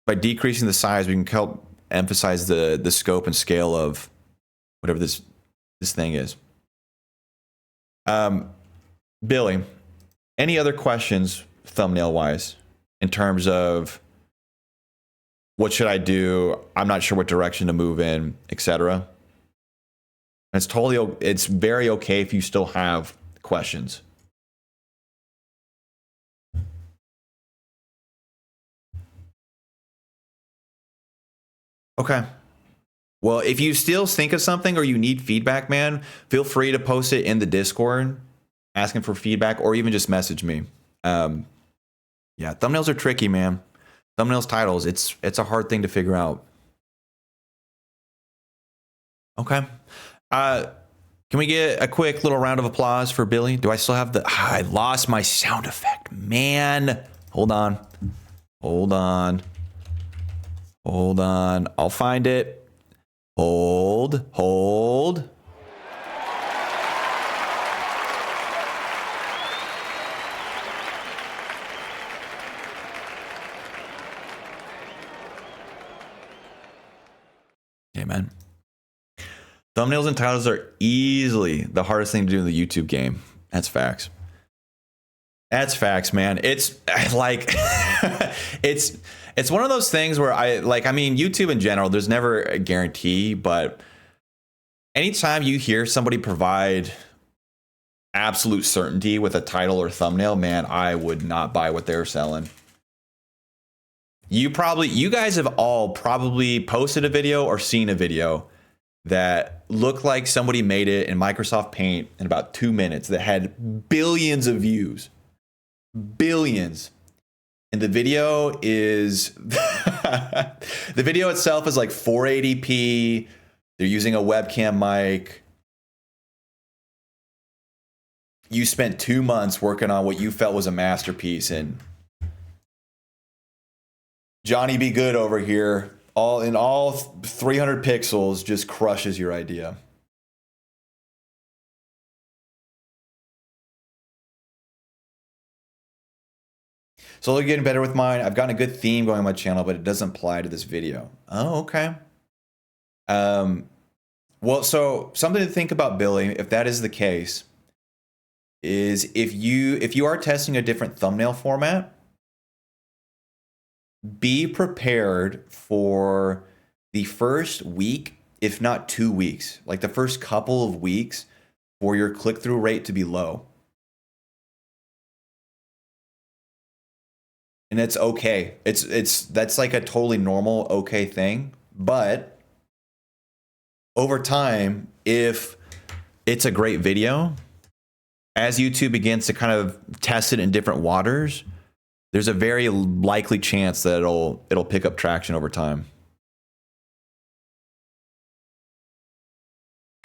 By decreasing the size, we can help emphasize the scope and scale of whatever this thing is. Billy, any other questions thumbnail wise in terms of what should I do? I'm not sure what direction to move in, etc. It's very okay if you still have questions. Okay. Well, if you still think of something or you need feedback, man, feel free to post it in the Discord, asking for feedback, or even just message me. Yeah, thumbnails are tricky, man. Thumbnails, titles, it's a hard thing to figure out. Okay. Can we get a quick little round of applause for Billy? Do I still have the... I lost my sound effect. Man. Hold on. I'll find it. Hold. Amen. Thumbnails and titles are easily the hardest thing to do in the YouTube game. That's facts. That's facts, man. It's like it's one of those things where I mean, YouTube in general, there's never a guarantee, but anytime you hear somebody provide absolute certainty with a title or thumbnail, man, I would not buy what they're selling. You guys have all probably posted a video or seen a video that looked like somebody made it in Microsoft Paint in about 2 minutes that had billions of views. Billions. And the video is The video itself is like 480p. They're using a webcam mic. You spent 2 months working on what you felt was a masterpiece, and Johnny Be Good over here, all 300 pixels, just crushes your idea. Slowly getting better with mine. I've gotten a good theme going on my channel, but it doesn't apply to this video. Oh, okay. Well, so something to think about, Billy, if that is the case, is if you are testing a different thumbnail format, be prepared for the first week, if not 2 weeks, like the first couple of weeks, for your click-through rate to be low. And it's okay. That's like a totally normal, okay thing. But over time, if it's a great video, as YouTube begins to kind of test it in different waters, there's a very likely chance that it'll pick up traction over time.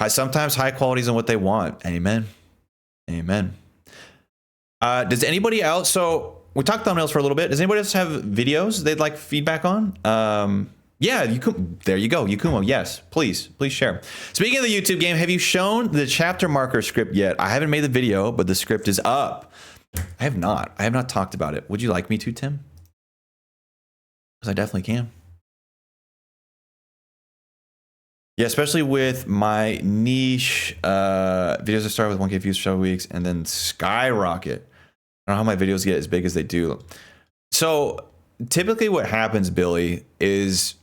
Sometimes high quality isn't what they want. Amen. Amen. Does anybody else? So we talked thumbnails for a little bit. Does anybody else have videos they'd like feedback on? Yeah, there you go. Yakumo, yes, please share. Speaking of the YouTube game, have you shown the chapter marker script yet? I haven't made the video, but the script is up. I have not talked about it. Would you like me to, Tim? Because I definitely can. Yeah, especially with my niche videos that start with 1K views for several weeks and then skyrocket. I don't know how my videos get as big as they do. So typically what happens, Billy, is,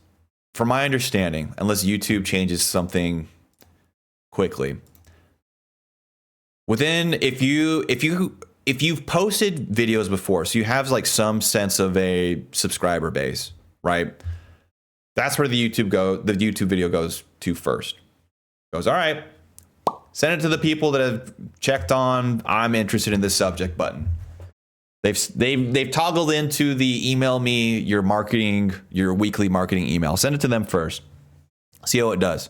from my understanding, unless YouTube changes something quickly, if you've posted videos before, so you have like some sense of a subscriber base, right? That's where the YouTube video goes to first. Goes, all right, send it to the people that have checked on I'm interested in this subject button. They've toggled into the email me your weekly marketing email. Send it to them first. See how it does.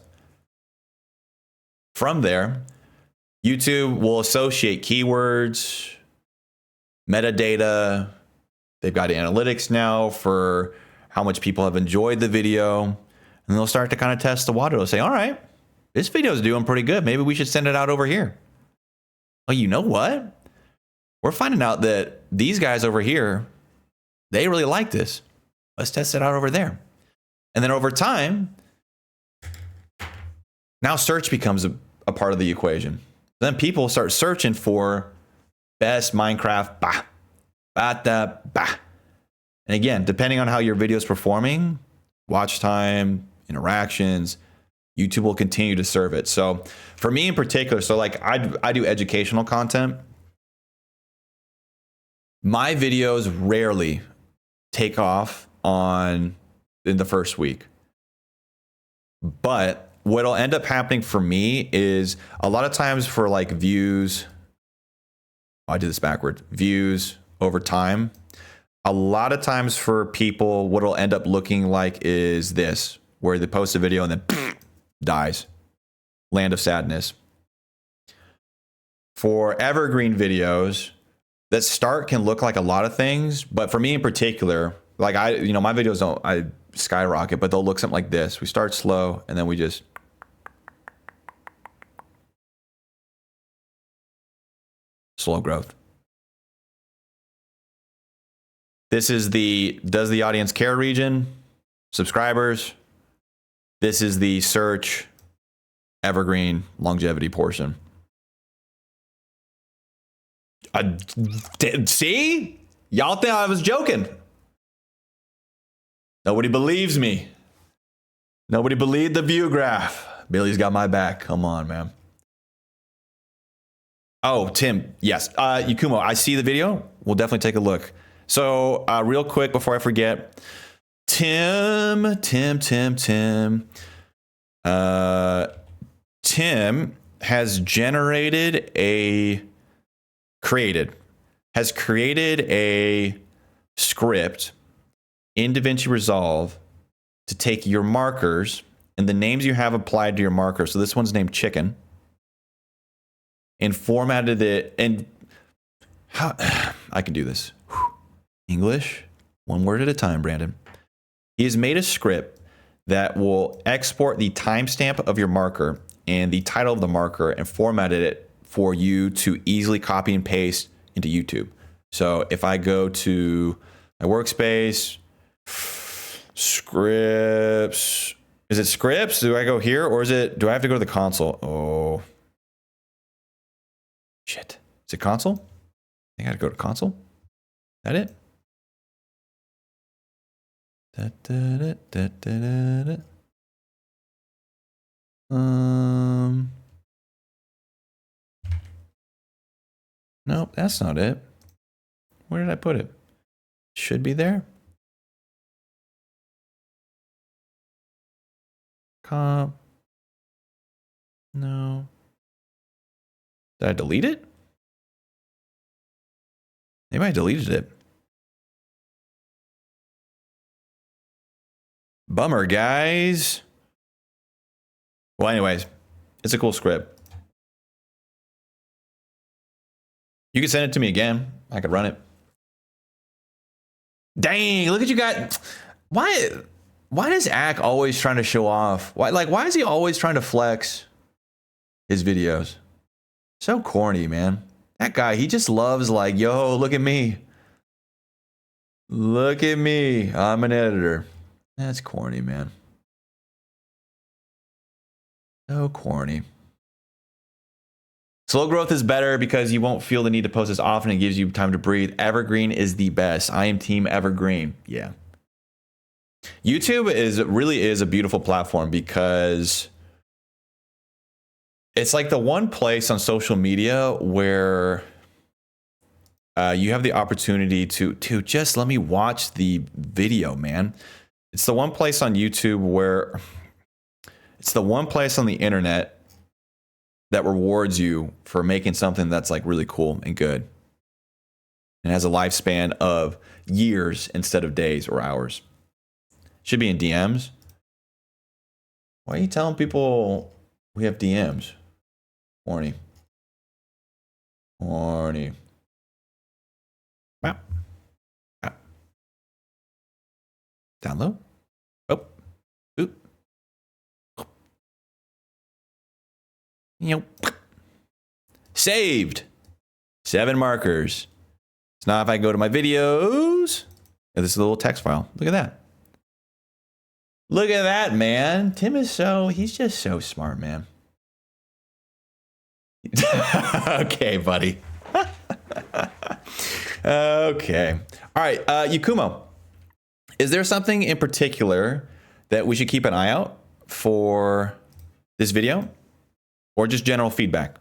From there, YouTube will associate keywords, metadata. They've got analytics now for how much people have enjoyed the video. And they'll start to kind of test the water. They'll say, all right, this video is doing pretty good. Maybe we should send it out over here. Oh, you know what? We're finding out that these guys over here, they really like this. Let's test it out over there. And then over time, now search becomes a part of the equation. Then people start searching for best Minecraft, And again, depending on how your video is performing, watch time, interactions, YouTube will continue to serve it. So for me in particular, so like I do educational content. My videos rarely take off in the first week. But what'll end up happening for me is a lot of times for like views, I did this backwards, views over time. A lot of times for people, what'll end up looking like is this, where they post a video and then dies. Land of sadness. For evergreen videos, that start can look like a lot of things, but for me in particular, like my videos I skyrocket, but they'll look something like this. We start slow and then we just slow growth. This is the does the audience care region, subscribers. This is the search, evergreen, longevity portion. See? Y'all think I was joking. Nobody believes me. Nobody believed the view graph. Billy's got my back. Come on, man. Oh, Tim. Yes. Yakumo, I see the video. We'll definitely take a look. So real quick before I forget, Tim has created a script in DaVinci Resolve to take your markers and the names you have applied to your marker. So this one's named Chicken, and formatted it. And how I can do this. English, one word at a time, Brandon. He has made a script that will export the timestamp of your marker and the title of the marker and formatted it for you to easily copy and paste into YouTube. So if I go to my workspace, scripts, is it scripts? Do I go here, or do I have to go to the console? Oh, shit. Is it console? I gotta go to console. Is that it? Da, da, da, da, da, da. Nope, that's not it. Where did I put it? Should be there. Comp. No. Did I delete it? Maybe I deleted it. Bummer, guys. Well, anyways, it's a cool script. You can send it to me again. I could run it. Dang, look at you guys. Why does Ack always trying to show off? Why is he always trying to flex his videos? So corny, man. That guy, he just loves like, yo, look at me. Look at me. I'm an editor. That's corny, man. So corny. Slow growth is better because you won't feel the need to post as often and gives you time to breathe. Evergreen is the best. I am team evergreen. Yeah. YouTube really is a beautiful platform because it's like the one place on social media where you have the opportunity to just let me watch the video, man. It's the one place on YouTube where it's the one place on the internet that rewards you for making something that's like really cool and good and has a lifespan of years instead of days or hours. Should be in DMs. Why are you telling people we have DMs? Horny. Horny. Wow. Wow. Download. Oh. Oop. Saved. 7 markers. So now if I go to my videos, this is a little text file. Look at that. Look at that, man. Tim is he's just so smart, man. Okay, buddy. Okay. All right, Yakumo. Is there something in particular that we should keep an eye out for this video? Or just general feedback?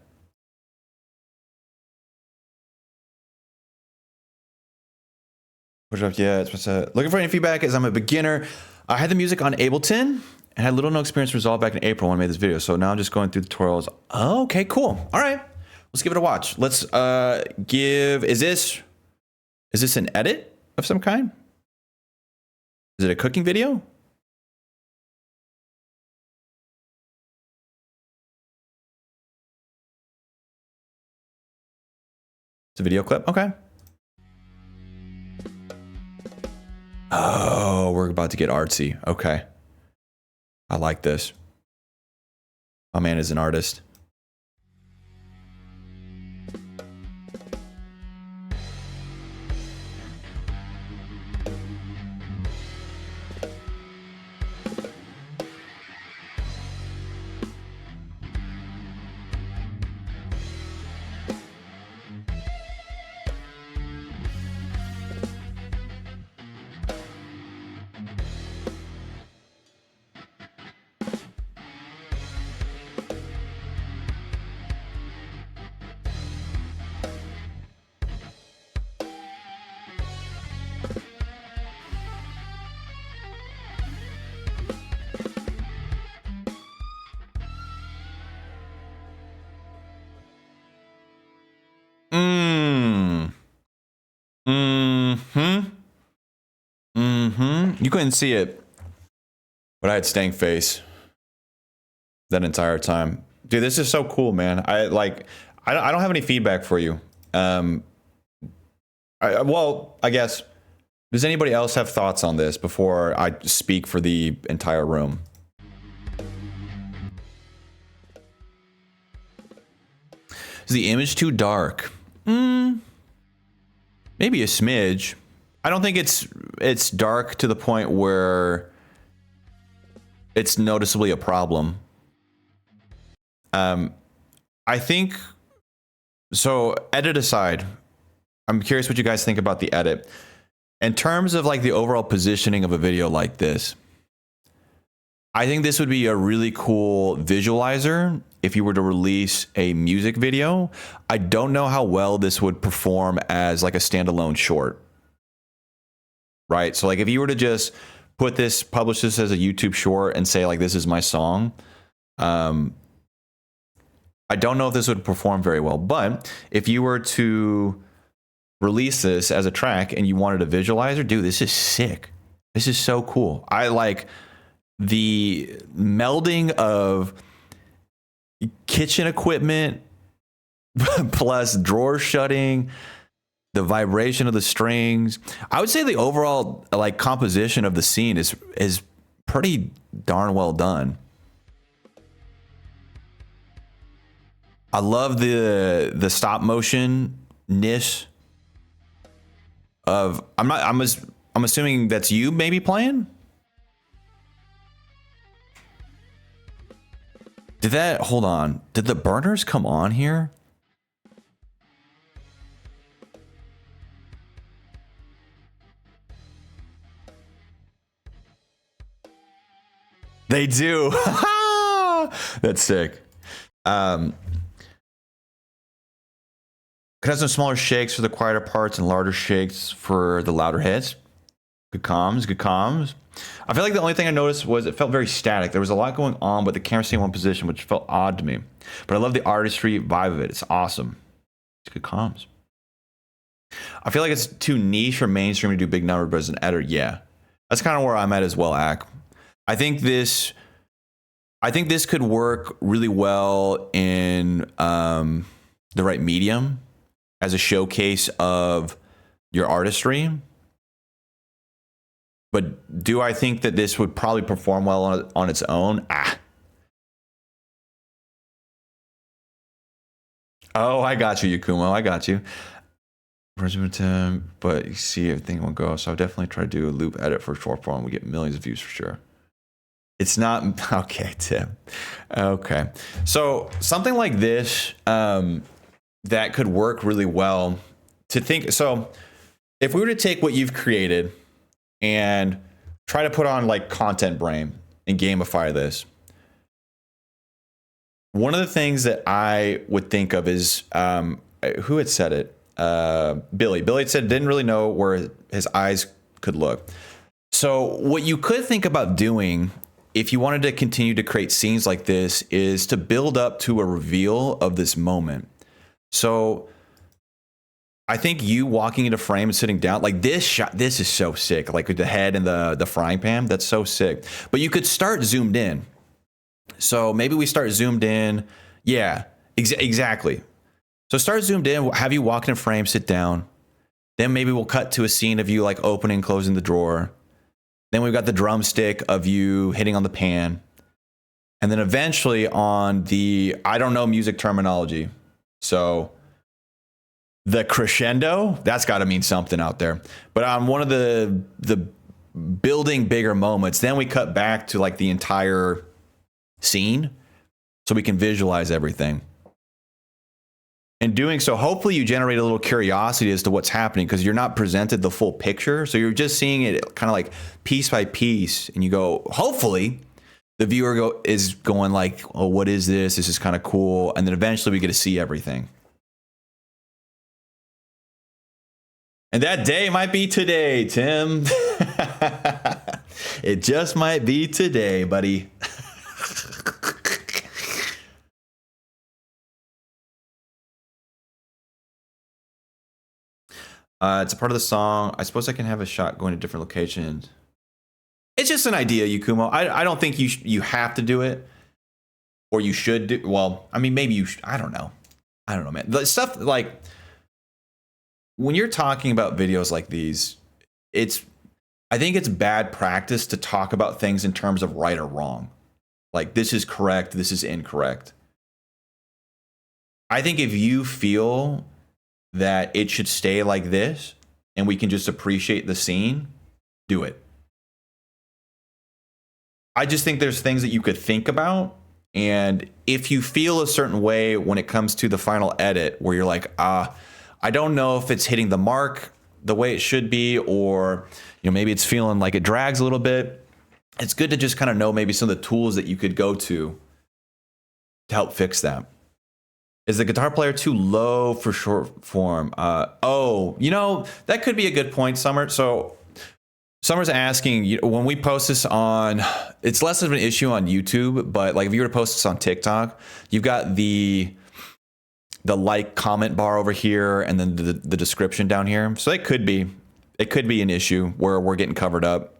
Yeah, looking for any feedback as I'm a beginner. I had the music on Ableton and had little no experience Resolve back in April when I made this video. So now I'm just going through the tutorials. Oh, okay, cool. All right, let's give it a watch. Let's is this an edit of some kind? Is it a cooking video? It's a video clip. Okay. Oh, we're about to get artsy. Okay. I like this. My man is an artist. You couldn't see it, But I had stank face that entire time. Dude, this is so cool, man. I don't have any feedback for you. I guess, does anybody else have thoughts on this before I speak for the entire room? Is the image too dark? Maybe a smidge. I don't think it's dark to the point where it's noticeably a problem. I think, so edit aside, I'm curious what you guys think about the edit. In terms of like the overall positioning of a video like this, I think this would be a really cool visualizer if you were to release a music video. I don't know how well this would perform as like a standalone short. Right? So like if you were to just publish this as a YouTube short and say like, this is my song, I don't know if this would perform very well. But if you were to release this as a track and you wanted a visualizer, dude, this is sick. This is so cool. I like the melding of kitchen equipment plus drawer shutting, the vibration of the strings. I would say the overall like composition of the scene is pretty darn well done. I love the stop motion ness of I'm assuming that's you maybe playing. Hold on. Did the burners come on here? They do. That's sick. Could have some smaller shakes for the quieter parts and larger shakes for the louder hits. Good comms, good comms. I feel like the only thing I noticed was it felt very static. There was a lot going on, but the camera stayed in one position, which felt odd to me. But I love the artistry vibe of it. It's awesome. It's good comms. I feel like it's too niche or mainstream to do big numbers, but as an editor, yeah. That's kind of where I'm at as well, Ak. I think this could work really well in the right medium as a showcase of your artistry. But do I think that this would probably perform well on its own? Oh, I got you, Yakumo. I got you. But you see, everything will go. So I'll definitely try to do a loop edit for short form. We get millions of views for sure. It's not okay, Tim. Okay, so something like this that could work really well. So if we were to take what you've created and try to put on like Content Brain and gamify this, one of the things that I would think of is who had said it? Billy. Billy had said didn't really know where his eyes could look. So what you could think about doing if you wanted to continue to create scenes like this is to build up to a reveal of this moment. So I think you walking into frame and sitting down, like this shot, this is so sick. Like with the head and the frying pan, that's so sick. But you could start zoomed in. So maybe we start zoomed in. Yeah, exactly. So start zoomed in, have you walk in frame, sit down. Then maybe we'll cut to a scene of you like opening, closing the drawer. Then we've got the drumstick of you hitting on the pan. And then eventually on the, I don't know music terminology. So the crescendo, that's got to mean something out there. But on one of the building bigger moments, then we cut back to like the entire scene so we can visualize everything. In doing so, hopefully you generate a little curiosity as to what's happening because you're not presented the full picture. So you're just seeing it kind of like piece by piece. And you go, hopefully the viewer is going like, oh, what is this? This is kind of cool. And then eventually we get to see everything. And that day might be today, Tim. It just might be today, buddy. It's a part of the song. I suppose I can have a shot going to different locations. It's just an idea, Yakumo. I don't think you have to do it, or you should do. Well, I mean, maybe you. I don't know. I don't know, man. The stuff like when you're talking about videos like these, I think it's bad practice to talk about things in terms of right or wrong. Like, this is correct, this is incorrect. I think if you feel that it should stay like this and we can just appreciate the scene, do it. I just think there's things that you could think about. And if you feel a certain way when it comes to the final edit, where you're like, I don't know if it's hitting the mark the way it should be, or maybe it's feeling like it drags a little bit, it's good to just kind of know maybe some of the tools that you could go to help fix that. Is the guitar player too low for short form? That could be a good point, Summer. So Summer's asking, when we post this on, it's less of an issue on YouTube, but like if you were to post this on TikTok, you've got the like comment bar over here and then the description down here. So it could be an issue where we're getting covered up.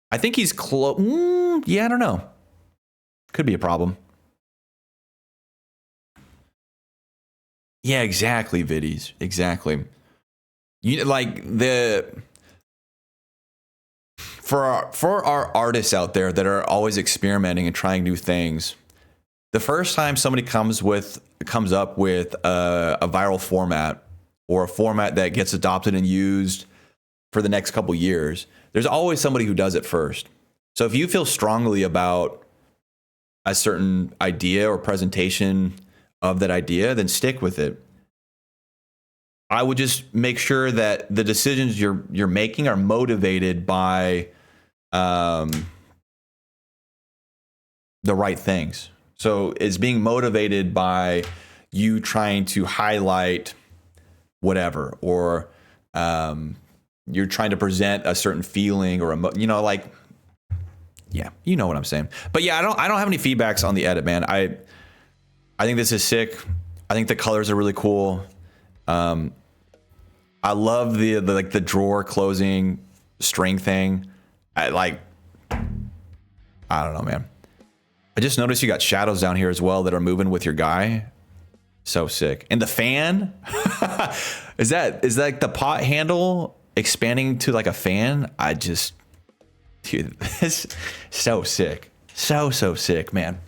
I think he's close. Yeah, I don't know. Could be a problem. Yeah, exactly, Viddies. Exactly. For our artists out there that are always experimenting and trying new things, the first time somebody comes up with a viral format or a format that gets adopted and used for the next couple years, there's always somebody who does it first. So if you feel strongly about a certain idea or presentation of that idea, then stick with it. I would just make sure that the decisions you're making are motivated by the right things. So it's being motivated by you trying to highlight whatever, or you're trying to present a certain feeling or yeah, you know what I'm saying. But yeah, I don't have any feedbacks on the edit, man. I think this is sick. I think the colors are really cool. I love the drawer closing string thing. I don't know, man. I just noticed you got shadows down here as well that are moving with your guy. So sick. And the fan, is that like the pot handle expanding to like a fan? Dude, this is so sick. So sick, man.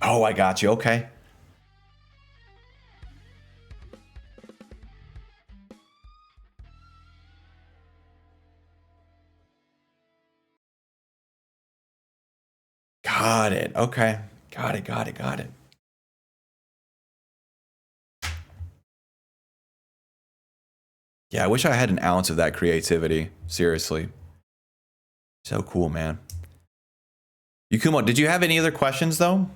Oh, I got you. Okay. Got it. Okay. Got it. Yeah, I wish I had an ounce of that creativity. Seriously. So cool, man. Yakumo, did you have any other questions though?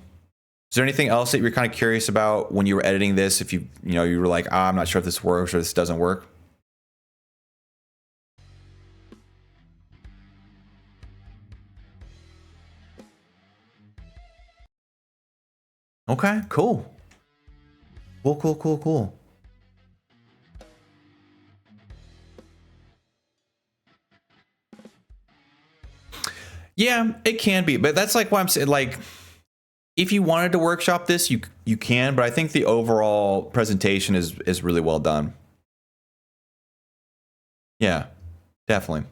Is there anything else that you were kind of curious about when you were editing this? If you were like, I'm not sure if this works or this doesn't work. Okay, cool. Cool. Yeah, it can be, but that's like why I'm saying, like, if you wanted to workshop this, you can, but I think the overall presentation is really well done. Yeah, definitely.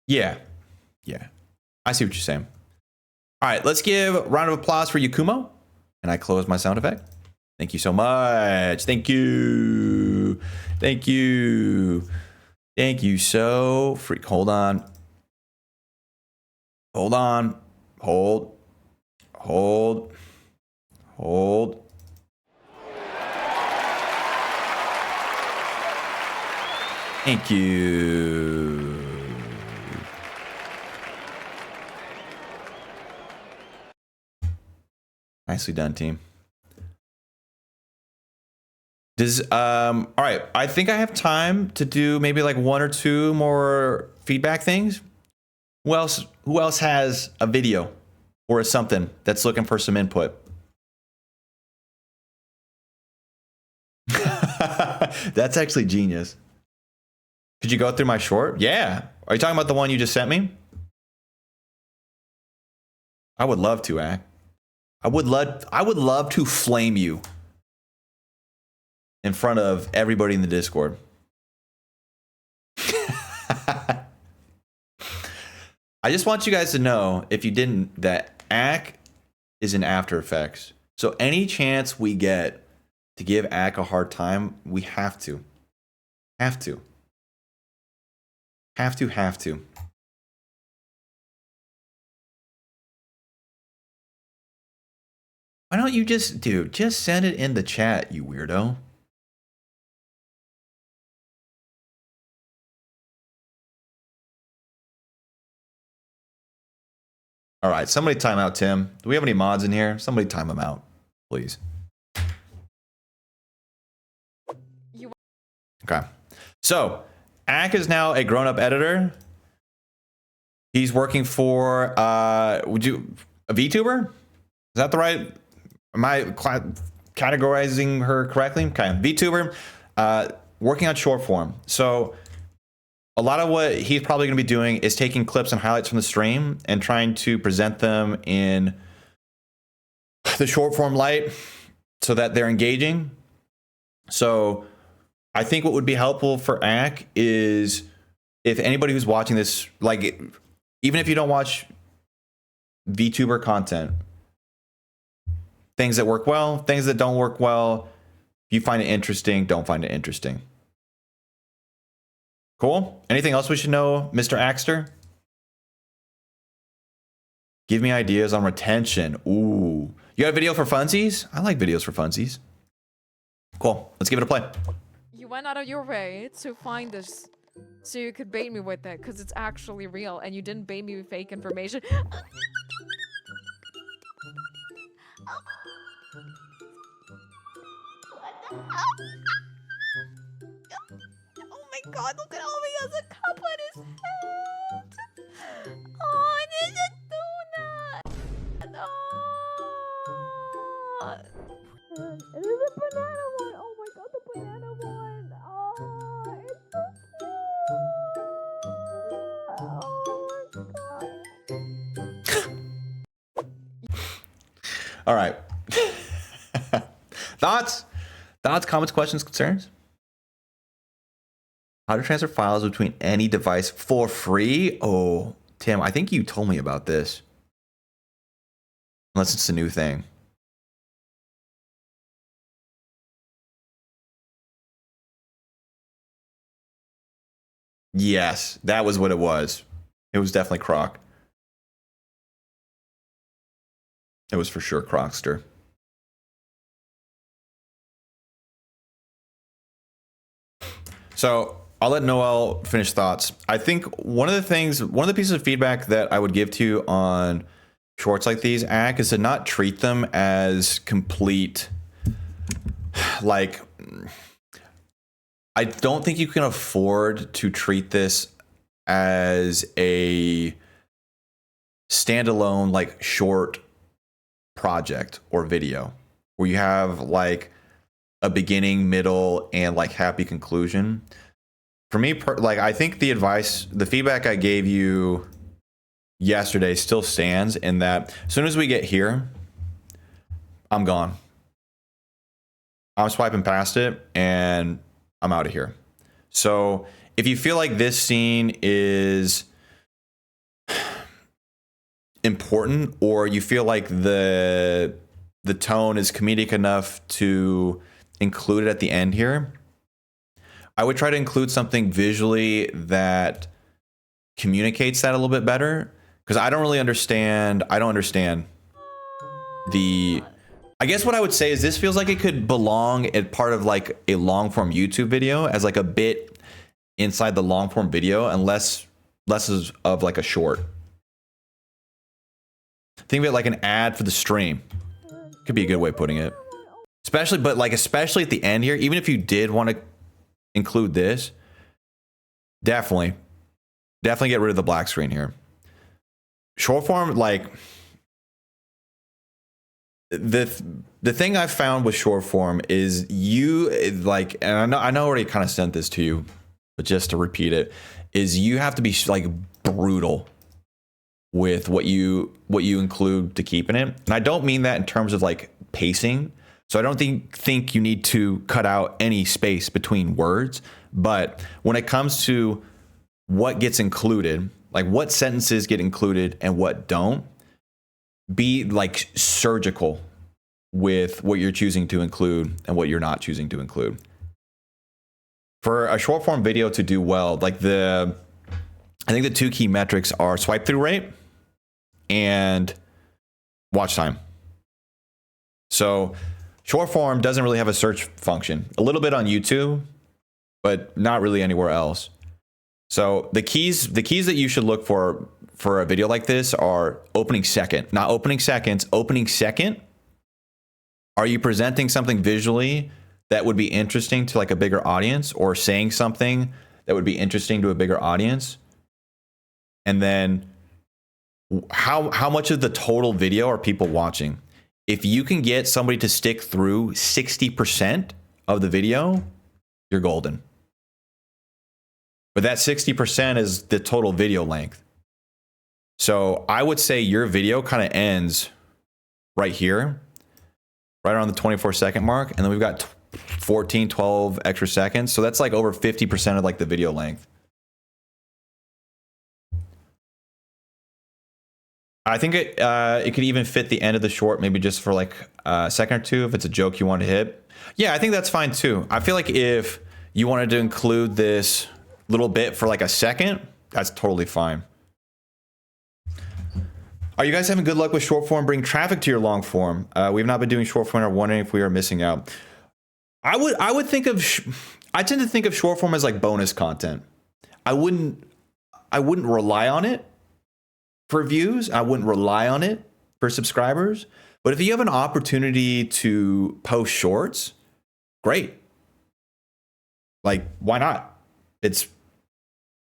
Yeah. I see what you're saying. All right, let's give a round of applause for Yakumo. And I close my sound effect. Thank you so much. Thank you so freak. Hold on. Hold. Thank you. Nicely done, team. All right, I think I have time to do maybe like one or two more feedback things. Who else has a video or something that's looking for some input? That's actually genius. Could you go through my short? Yeah. Are you talking about the one you just sent me? I would love to, Ack. I would love to flame you in front of everybody in the Discord. I just want you guys to know, if you didn't, that Ack is in After Effects. So any chance we get to give Ack a hard time, we have to. Have to. Have to. Why don't you just, dude, just send it in the chat, you weirdo. All right, somebody time out Tim. Do we have any mods in here? Somebody time him out, please. Okay. So, Ack is now a grown-up editor. He's working for, a VTuber? Is that the right, am I categorizing her correctly? Okay, VTuber, working on short form. So, a lot of what he's probably going to be doing is taking clips and highlights from the stream and trying to present them in the short form light so that they're engaging. So I think what would be helpful for Ack is if anybody who's watching this, like, even if you don't watch VTuber content, things that work well, things that don't work well, if you find it interesting, don't find it interesting. Cool. Anything else we should know, Mr. Axter? Give me ideas on retention. Ooh. You got a video for funsies? I like videos for funsies. Cool. Let's give it a play. You went out of your way to find this so you could bait me with it because it's actually real and you didn't bait me with fake information. Oh my god, look at all he has a cup on his head. Oh, it is a tuna. Oh. It is a banana one. Oh my god, the banana one. Oh, it's so cute. Oh my god. All right. Thoughts, comments, questions, concerns? How to transfer files between any device for free? Oh, Tim, I think you told me about this. Unless it's a new thing. Yes, that was what it was. It was definitely Croc. It was for sure Crocster. So I'll let Noel finish thoughts. I think one of the pieces of feedback that I would give to you on shorts like these, Ack, is to not treat them as complete, like, I don't think you can afford to treat this as a standalone, like, short project or video where you have like a beginning, middle, and like happy conclusion. For me, like, I think the feedback I gave you yesterday still stands in that as soon as we get here, I'm gone. I'm swiping past it and I'm out of here. So if you feel like this scene is important, or you feel like the tone is comedic enough to include it at the end here, I would try to include something visually that communicates that a little bit better, because I don't understand the, I guess what I would say is this feels like it could belong as part of like a long form YouTube video, as like a bit inside the long form video, and less of like a short. Think of it like an ad for the stream. Could be a good way of putting it. Especially at the end here, even if you did want to include this, definitely get rid of the black screen here. Short form, like, the thing I've found with short form is you, like, and I know I already kind of sent this to you, but just to repeat it, is you have to be like brutal with what you include to keep in it. And I don't mean that in terms of like pacing. So I don't think you need to cut out any space between words. But when it comes to what gets included, like what sentences get included and what don't, be like surgical with what you're choosing to include and what you're not choosing to include. For a short form video to do well, like I think the two key metrics are swipe through rate and watch time. So short form doesn't really have a search function. A little bit on YouTube, but not really anywhere else. So the keys that you should look for a video like this are opening second, not opening seconds, opening second. Are you presenting something visually that would be interesting to like a bigger audience, or saying something that would be interesting to a bigger audience? And then how much of the total video are people watching? If you can get somebody to stick through 60% of the video, you're golden. But that 60% is the total video length. So I would say your video kind of ends right here, right around the 24-second mark. And then we've got 14, 12 extra seconds. So that's like over 50% of like the video length. I think it could even fit the end of the short, maybe just for like a second or two if it's a joke you want to hit. Yeah, I think that's fine too. I feel like if you wanted to include this little bit for like a second, that's totally fine. Are you guys having good luck with short form? Bring traffic to your long form. We've not been doing short form and are wondering if we are missing out. I tend to think of short form as like bonus content. I wouldn't rely on it for views. I wouldn't rely on it for subscribers. But if you have an opportunity to post shorts, great. Like, why not? It's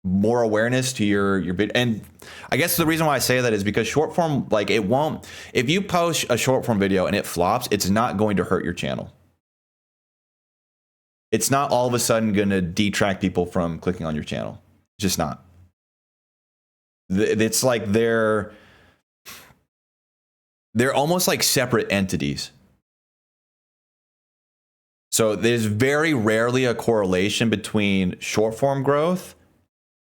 more awareness to your video. And I guess the reason why I say that is because short form, like it won't, if you post a short form video and it flops, it's not going to hurt your channel. It's not all of a sudden going to detract people from clicking on your channel. It's just not. It's like they're almost like separate entities. So there's very rarely a correlation between short form growth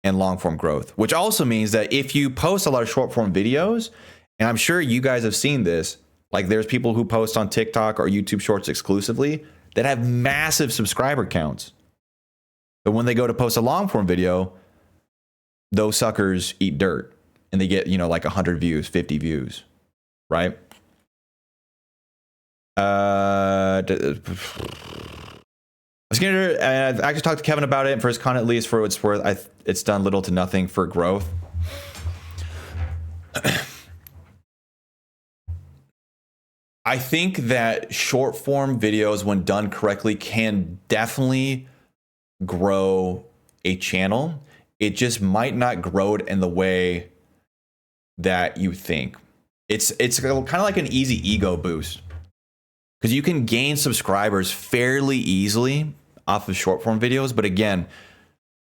and long form growth, which also means that if you post a lot of short form videos, and I'm sure you guys have seen this, like there's people who post on TikTok or YouTube Shorts exclusively that have massive subscriber counts. But when they go to post a long form video, those suckers eat dirt and they get, like 100 views, 50 views, right? I've actually talked to Kevin about it. For his con, at least for what it's worth, it's done little to nothing for growth. I think that short form videos, when done correctly, can definitely grow a channel. It just might not grow it in the way that you think. It's kind of like an easy ego boost, because you can gain subscribers fairly easily off of short form videos. But again,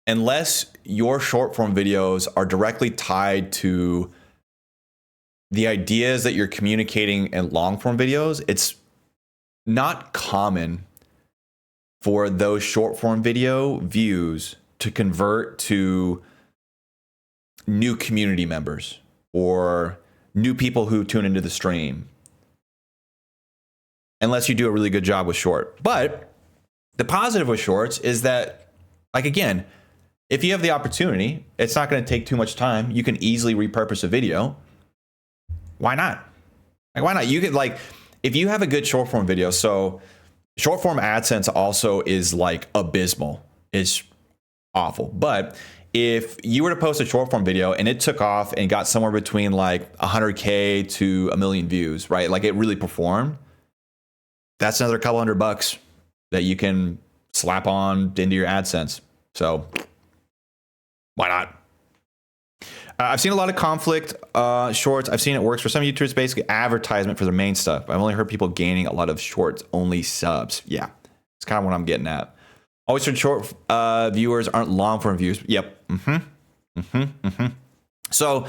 unless your short form videos are directly tied to the ideas that you're communicating in long form videos, it's not common for those short form video views to convert to new community members or new people who tune into the stream, unless you do a really good job with short. But the positive with shorts is that, like, again, if you have the opportunity, it's not going to take too much time. You can easily repurpose a video. Why not? Like, why not? You could, like, if you have a good short form video, so short form AdSense also is like abysmal. It's awful. But if you were to post a short form video and it took off and got somewhere between like 100K to 1 million views, right? Like it really performed. That's another couple $100 that you can slap on into your AdSense. So why not? I've seen a lot of conflict shorts. I've seen it works for some YouTubers, basically advertisement for their main stuff. I've only heard people gaining a lot of shorts only subs. Yeah, it's kind of what I'm getting at. Always for short viewers aren't long form views. Yep. So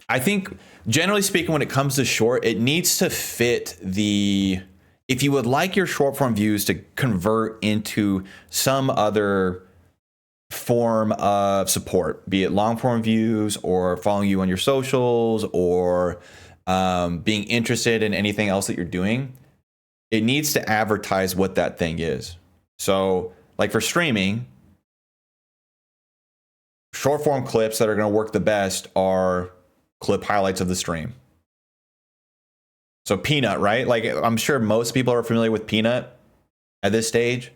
I think generally speaking, when it comes to short, it needs to fit the, if you would like your short form views to convert into some other form of support, be it long form views or following you on your socials or being interested in anything else that you're doing, it needs to advertise what that thing is. So like for streaming, short form clips that are going to work the best are clip highlights of the stream. So Peanut, right? Like I'm sure most people are familiar with Peanut at this stage.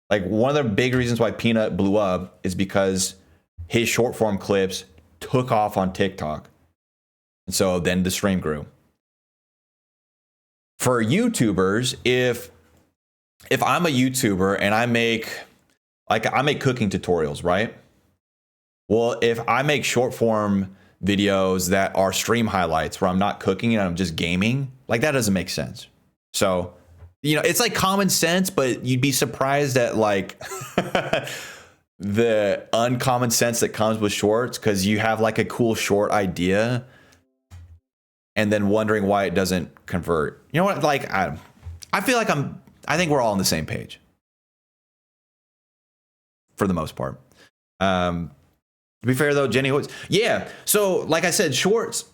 Like one of the big reasons why Peanut blew up is because his short form clips took off on TikTok. And so then the stream grew. For YouTubers, if I'm a YouTuber and I make cooking tutorials, right? Well, if I make short form videos that are stream highlights where I'm not cooking and I'm just gaming, like that doesn't make sense. So, you know, it's like common sense, but you'd be surprised at like the uncommon sense that comes with shorts, because you have like a cool short idea and then wondering why it doesn't convert. You know what? Like I feel like I think we're all on the same page for the most part. To be fair though, Jenny, yeah. So like I said, shorts.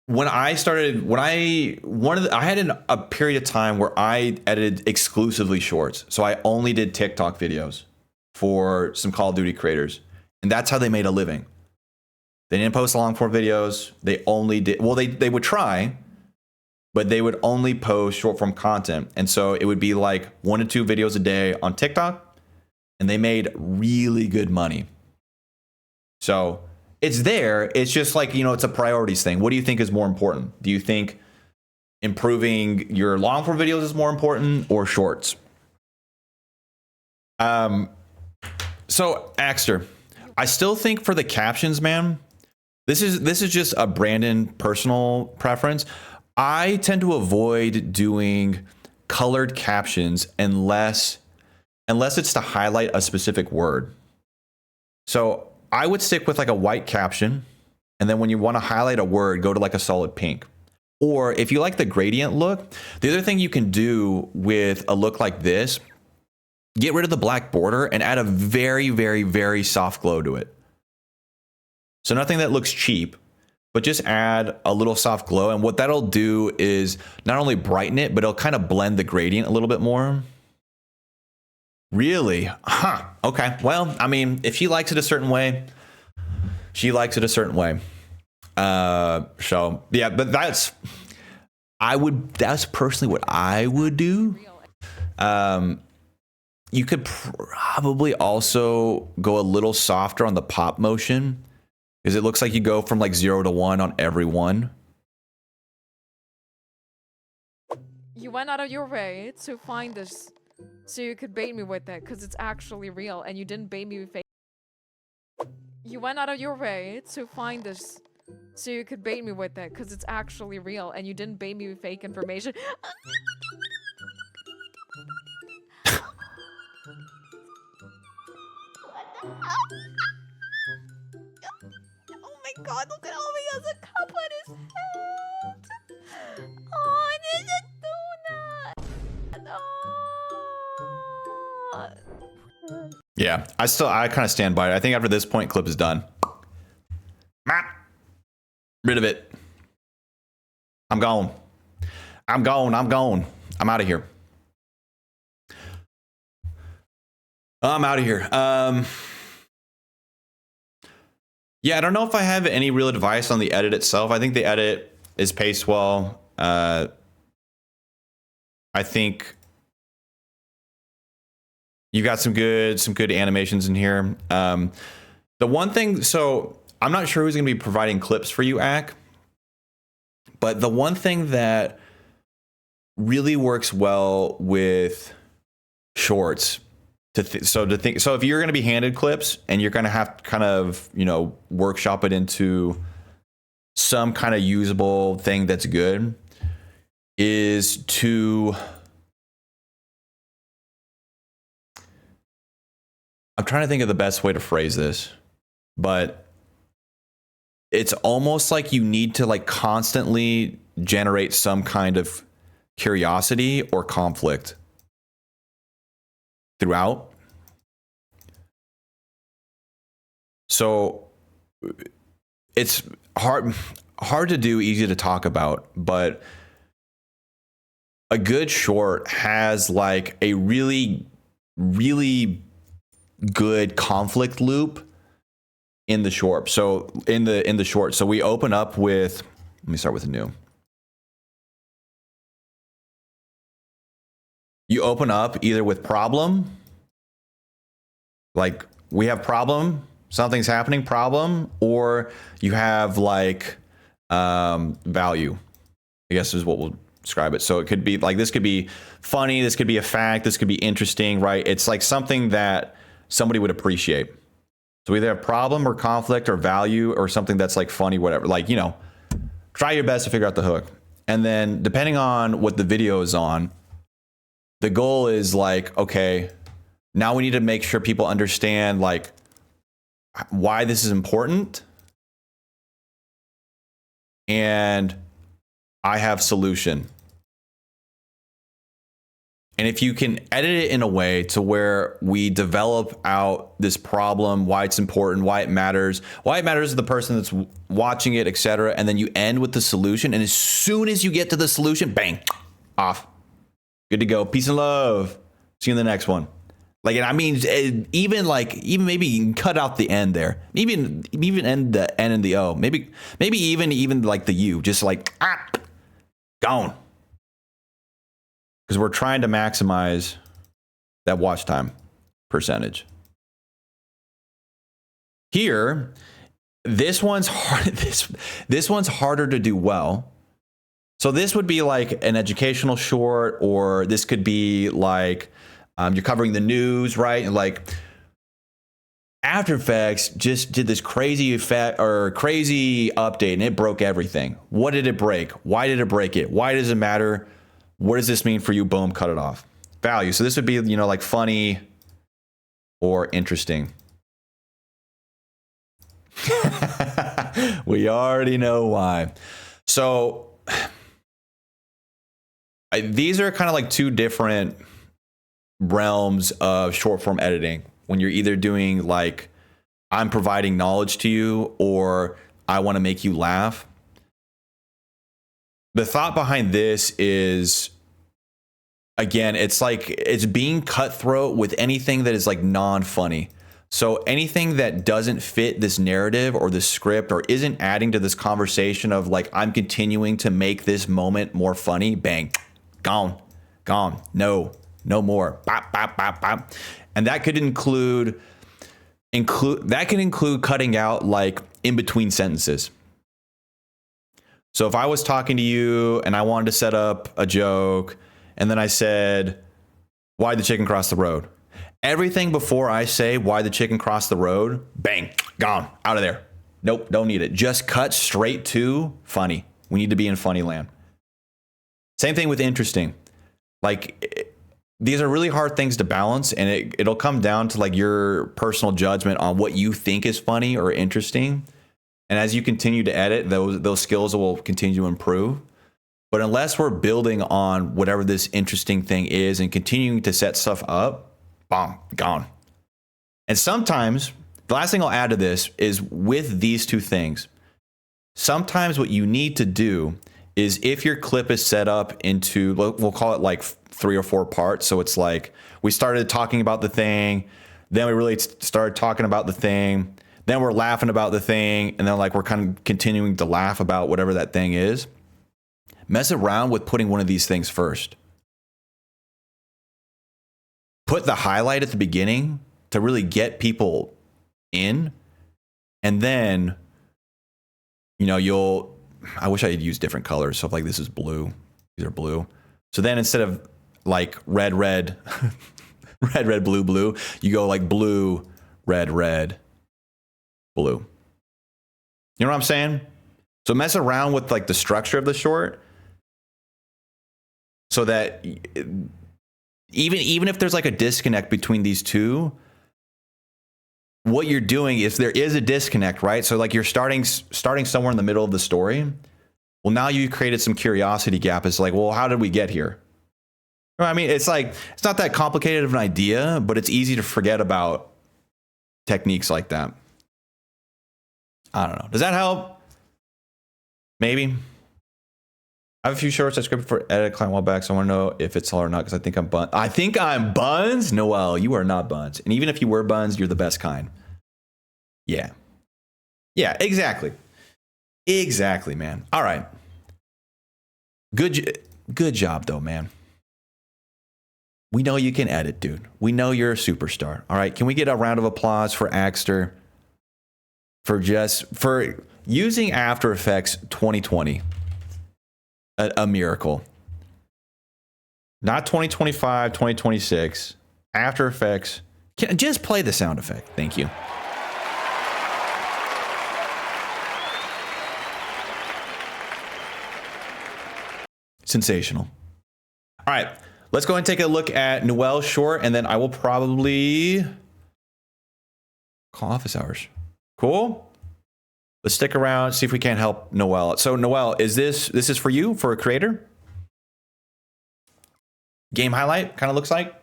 When I started, I had a period of time where I edited exclusively shorts. So I only did TikTok videos for some Call of Duty creators, and that's how they made a living. They didn't post long form videos. They only did, well, they would try, but they would only post short form content. And so it would be like 1 to 2 videos a day on TikTok, and they made really good money. So it's there. It's just like, you know, it's a priorities thing. What do you think is more important? Do you think improving your long form videos is more important or shorts? So Axter, I still think for the captions, man, this is just a Brandon personal preference. I tend to avoid doing colored captions unless it's to highlight a specific word. So I would stick with like a white caption, and then when you want to highlight a word, go to like a solid pink. Or if you like the gradient look, the other thing you can do with a look like this, get rid of the black border and add a very, very, very soft glow to it. So nothing that looks cheap, but just add a little soft glow. And what that'll do is not only brighten it, but it'll kind of blend the gradient a little bit more. Really? Huh. Okay. Well, I mean, if she likes it a certain way, she likes it a certain way. So yeah, but that's personally what I would do. You could probably also go a little softer on the pop motion, because it looks like you go from like 0 to 1 on every one. You went out of your way to find this so you could bait me with it, because it's actually real, and you didn't bait me with fake. You went out of your way to find this so you could bait me with it, because it's actually real, and you didn't bait me with fake information. Oh my god, look at all he has a cup on his head. Oh, there's a donut. Oh. Yeah, I kind of stand by it. I think after this point, clip is done. Rid of it. I'm gone. I'm gone. I'm gone. I'm out of here. I'm out of here. Yeah, I don't know if I have any real advice on the edit itself. I think the edit is paced well. I think you got some good animations in here. The one thing, so I'm not sure who's going to be providing clips for you, Ak, but the one thing that really works well with shorts, so if you're going to be handed clips and you're going to have to kind of, you know, workshop it into some kind of usable thing that's good, is to I'm trying to think of the best way to phrase this, but it's almost like you need to like constantly generate some kind of curiosity or conflict throughout. So it's hard to do, easy to talk about, but a good short has like a really good conflict loop in the short. So in the short, so we open up with, let me start with a new. You open up either with problem, like we have problem, something's happening, problem, or you have like value, I guess is what we'll describe it. So it could be like, this could be funny, this could be a fact, this could be interesting, right? It's like something that somebody would appreciate. So either have problem or conflict or value or something that's like funny, whatever. Like, you know, try your best to figure out the hook. And then depending on what the video is on, the goal is like, okay, now we need to make sure people understand like why this is important. And I have solution. And if you can edit it in a way to where we develop out this problem, why it's important, why it matters to the person that's watching it, etc. And then you end with the solution. And as soon as you get to the solution, bang, off. Good to go. Peace and love. See you in the next one. Like, and I mean, even maybe you can cut out the end there. Even end the N and the O. Maybe even like the U. Just like, gone. Because we're trying to maximize that watch time percentage. Here, this one's hard. This one's harder to do well. So this would be like an educational short, or this could be like you're covering the news, right? And like After Effects just did this crazy update, and it broke everything. What did it break? Why did it break it? Why does it matter? What does this mean for you? Boom, cut it off. Value. So this would be, you know, like funny or interesting. We already know why. So these are kind of like two different realms of short form editing. When you're either doing like, I'm providing knowledge to you, or I want to make you laugh. The thought behind this is, again, it's like it's being cutthroat with anything that is like non-funny. So anything that doesn't fit this narrative or this script, or isn't adding to this conversation of like, I'm continuing to make this moment more funny, bang, gone, no more, bop, bop, bop, bop. And that could include cutting out like in between sentences. So if I was talking to you and I wanted to set up a joke, and then I said, why'd the chicken cross the road? Everything before I say why the chicken crossed the road, bang, gone, out of there. Nope, don't need it. Just cut straight to funny. We need to be in funny land. Same thing with interesting. Like, these are really hard things to balance, and it'll come down to like your personal judgment on what you think is funny or interesting. And as you continue to edit, those skills will continue to improve. But unless we're building on whatever this interesting thing is and continuing to set stuff up, bomb, gone. And sometimes, the last thing I'll add to this is with these two things, sometimes what you need to do is, if your clip is set up into, we'll call it like 3 or 4 parts. So it's like, we started talking about the thing, then we really started talking about the thing, then we're laughing about the thing, and then like we're kind of continuing to laugh about whatever that thing is. Mess around with putting one of these things first. Put the highlight at the beginning to really get people in. And then, you know, I wish I had used different colors. So if like this is blue, these are blue. So then instead of like red, red, blue, blue, you go like blue, red, blue. You know what I'm saying? So mess around with like the structure of the short, so that even if there's like a disconnect between these two, what you're doing is there is a disconnect, right? So like you're starting somewhere in the middle of the story. Well, now you created some curiosity gap. It's like, well, how did we get here? I mean, it's like, it's not that complicated of an idea, but it's easy to forget about techniques like that. I don't know. Does that help? Maybe. I have a few shorts I scripted for edit client a while back, so I want to know if it's all or not, because I think I'm Buns. I think I'm Buns? Noel, you are not Buns. And even if you were Buns, you're the best kind. Yeah. Yeah, exactly. Exactly, man. All right. Good job, though, man. We know you can edit, dude. We know you're a superstar. All right. Can we get a round of applause for Axter for using After Effects 2020? A miracle. Not 2025, 2026. After Effects. Just play the sound effect. Thank you. Sensational. All right. Let's go ahead and take a look at Noel's short, and then I will probably call office hours. Cool. Let's stick around, see if we can't help Noel. So Noel, this is for you, for a creator? Game highlight, kind of looks like.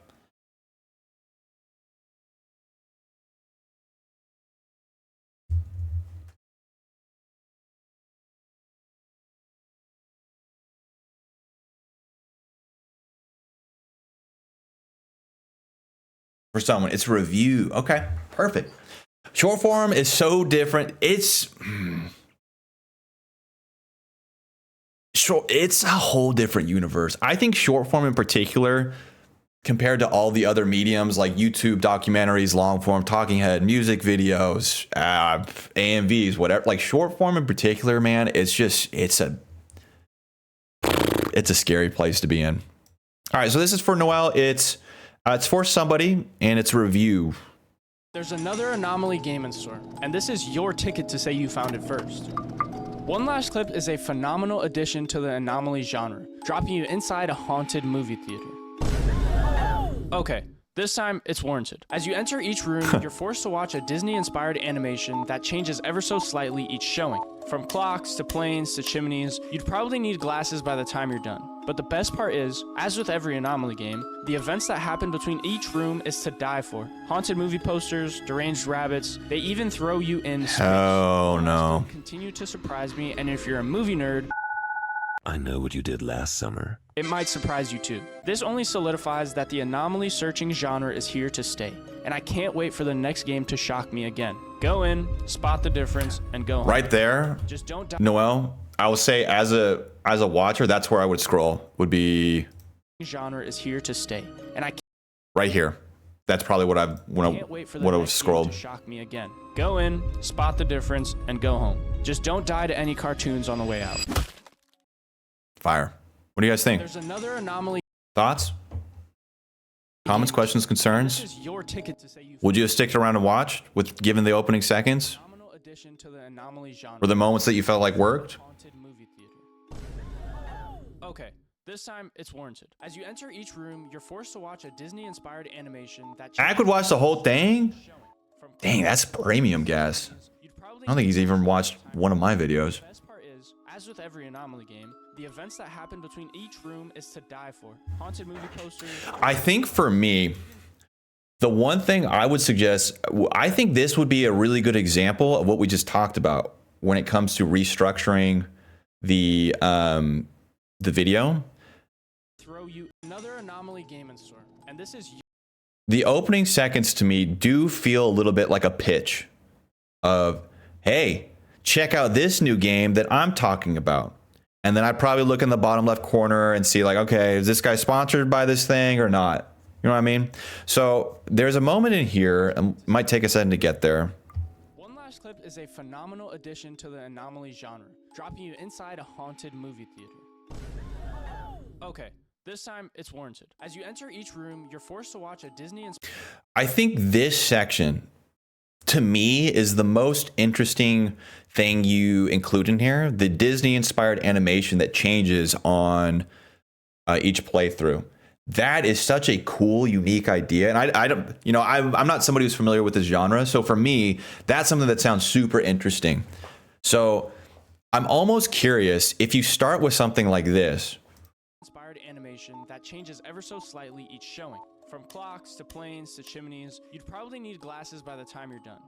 For someone, it's review. Okay, perfect. Short form is so different. It's a whole different universe. I think short form in particular, compared to all the other mediums like YouTube documentaries, long form, talking head, music videos, AMVs, whatever, like short form in particular, man, it's a scary place to be in. All right, so this is for Noel. It's for somebody, and it's a review. There's another Anomaly game in store, and this is your ticket to say you found it first. One Last Clip is a phenomenal addition to the Anomaly genre, dropping you inside a haunted movie theater. Okay, this time it's warranted. As you enter each room, you're forced to watch a Disney-inspired animation that changes ever so slightly each showing. From clocks to planes to chimneys, you'd probably need glasses by the time you're done. But the best part is, as with every Anomaly game, the events that happen between each room is to die for. Haunted movie posters, deranged rabbits, they even throw you in space. Oh no. Continue to surprise me, and if you're a movie nerd, I know what you did last summer. It might surprise you too. This only solidifies that the anomaly searching genre is here to stay, and I can't wait for the next game to shock me again. Go in, spot the difference, and go home. Right there, Just don't die. Noel, I would say as a watcher, that's where I would scroll. Would be Genre is here to stay, and I right here. That's probably what can't wait for the would have next game scrolled. to shock me again. Go in, spot the difference, and go home. Just don't die to any cartoons on the way out. Fire. What do you guys think? There's another anomaly. Thoughts? Comments, questions, This concerns? is your ticket to say you Would you have sticked around and watched with given the opening seconds? phenomenal addition to the anomaly genre. Were the moments that you felt like worked? Haunted movie theater. Okay, this time it's warranted. As you enter each room, you're forced to watch a Disney-inspired animation that I could watch the whole thing? From Dang, that's premium gas. I don't think he's even watched one of my videos. The best part is, as with every anomaly game, the events that happen between each room is to die for. Haunted movie posters. I think for me, the one thing I would suggest, I think this would be a really good example of what we just talked about when it comes to restructuring the video. Throw you another anomaly game in store, and this is The opening seconds to me do feel a little bit like a pitch of, hey, check out this new game that I'm talking about. And then I'd probably look in the bottom left corner and see like, okay, is this guy sponsored by this thing or not? You know what I mean? So there's a moment in here, it might take a second to get there. One Last Clip is a phenomenal addition to the anomaly genre, dropping you inside a haunted movie theater. Okay, this time it's warranted. As you enter each room, you're forced to watch a Disney. I think this section, to me, is the most interesting thing you include in here. The Disney-inspired animation that changes on each playthrough. that is such a cool, unique idea. And I don't, you know, I'm not somebody who's familiar with this genre. So for me, that's something that sounds super interesting. So I'm almost curious if you start with something like this. Inspired animation that changes ever so slightly each showing. From clocks to planes to chimneys, you'd probably need glasses by the time you're done.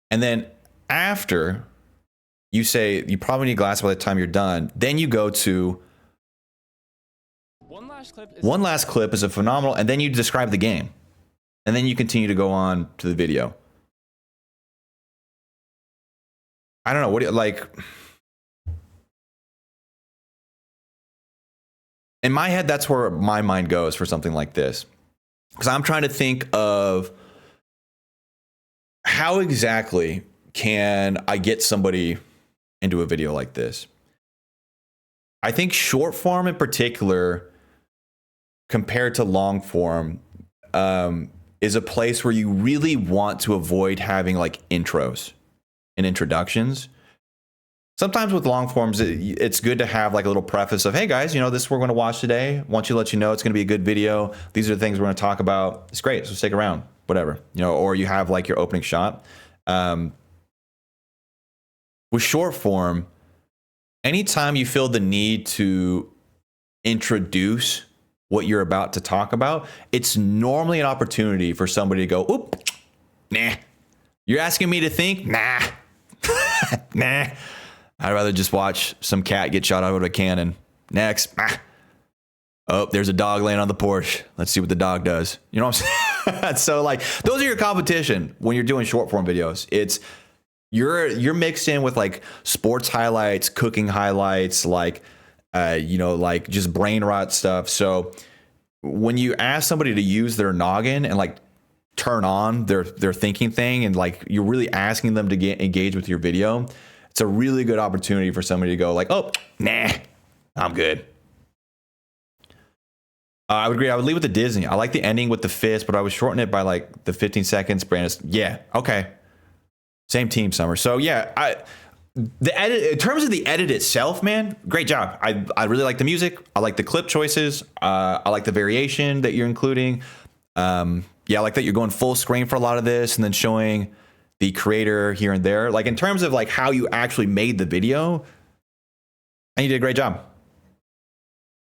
And then after you say you probably need glasses by the time you're done, then you go to one last clip is a phenomenal, and then you describe the game. And then you continue to go on to the video. I don't know, what do you like? In my head, that's where my mind goes for something like this. Because I'm trying to think of how exactly can I get somebody into a video like this. I think short form in particular, compared to long form, is a place where you really want to avoid having like intros and introductions. Sometimes with long forms, it's good to have like a little preface of, hey guys, you know, this is what we're going to watch today. Want to let you know it's going to be a good video. These are the things we're going to talk about. It's great. So stick around, whatever, you know, or you have like your opening shot. With short form, anytime you feel the need to introduce what you're about to talk about, it's normally an opportunity for somebody to go, oop, nah. You're asking me to think? Nah. Nah. I'd rather just watch some cat get shot out of a cannon. Next. Ah. Oh, there's a dog laying on the porch. Let's see what the dog does. You know what I'm saying? So like, those are your competition when you're doing short form videos. It's you're mixed in with like sports highlights, cooking highlights, like you know, like just brain rot stuff. So when you ask somebody to use their noggin and like turn on their thinking thing, and like you're really asking them to get engaged with your video, it's a really good opportunity for somebody to go like, oh, nah, I'm good. I would agree. I would leave with the Disney. I like the ending with the fist, but I would shorten it by like the 15 seconds. Brandis, yeah, okay. Same team, Summer. So yeah, the edit, in terms of the edit itself, man, great job. I really like the music. I like the clip choices. I like the variation that you're including. Yeah, I like that you're going full screen for a lot of this and then showing the creator here and there. Like in terms of like how you actually made the video, and you did a great job.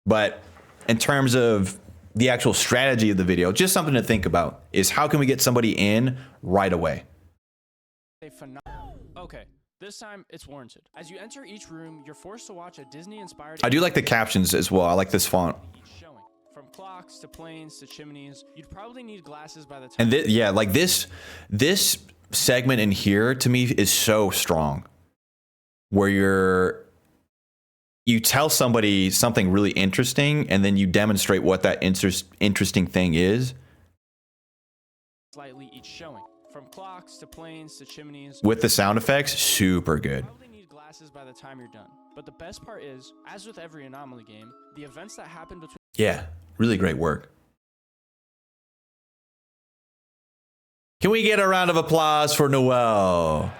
But in terms of the actual strategy of the video, just something to think about is how can we get somebody in right away? Okay, this time it's warranted. As you enter each room, you're forced to watch a Disney-inspired. I do like the captions as well. I like this font. Showing. From clocks to planes to chimneys, you'd probably need glasses by the time. And yeah, like this segment in here to me is so strong, where you tell somebody something really interesting and then you demonstrate what that interesting thing is. Slightly each showing. From clocks to planes to chimneys. With the sound effects, super good. You probably need glasses by the time you're done. But the best part is, as with every Anomaly game, the events that happen between. Yeah, really great work. Can we get a round of applause for Noel?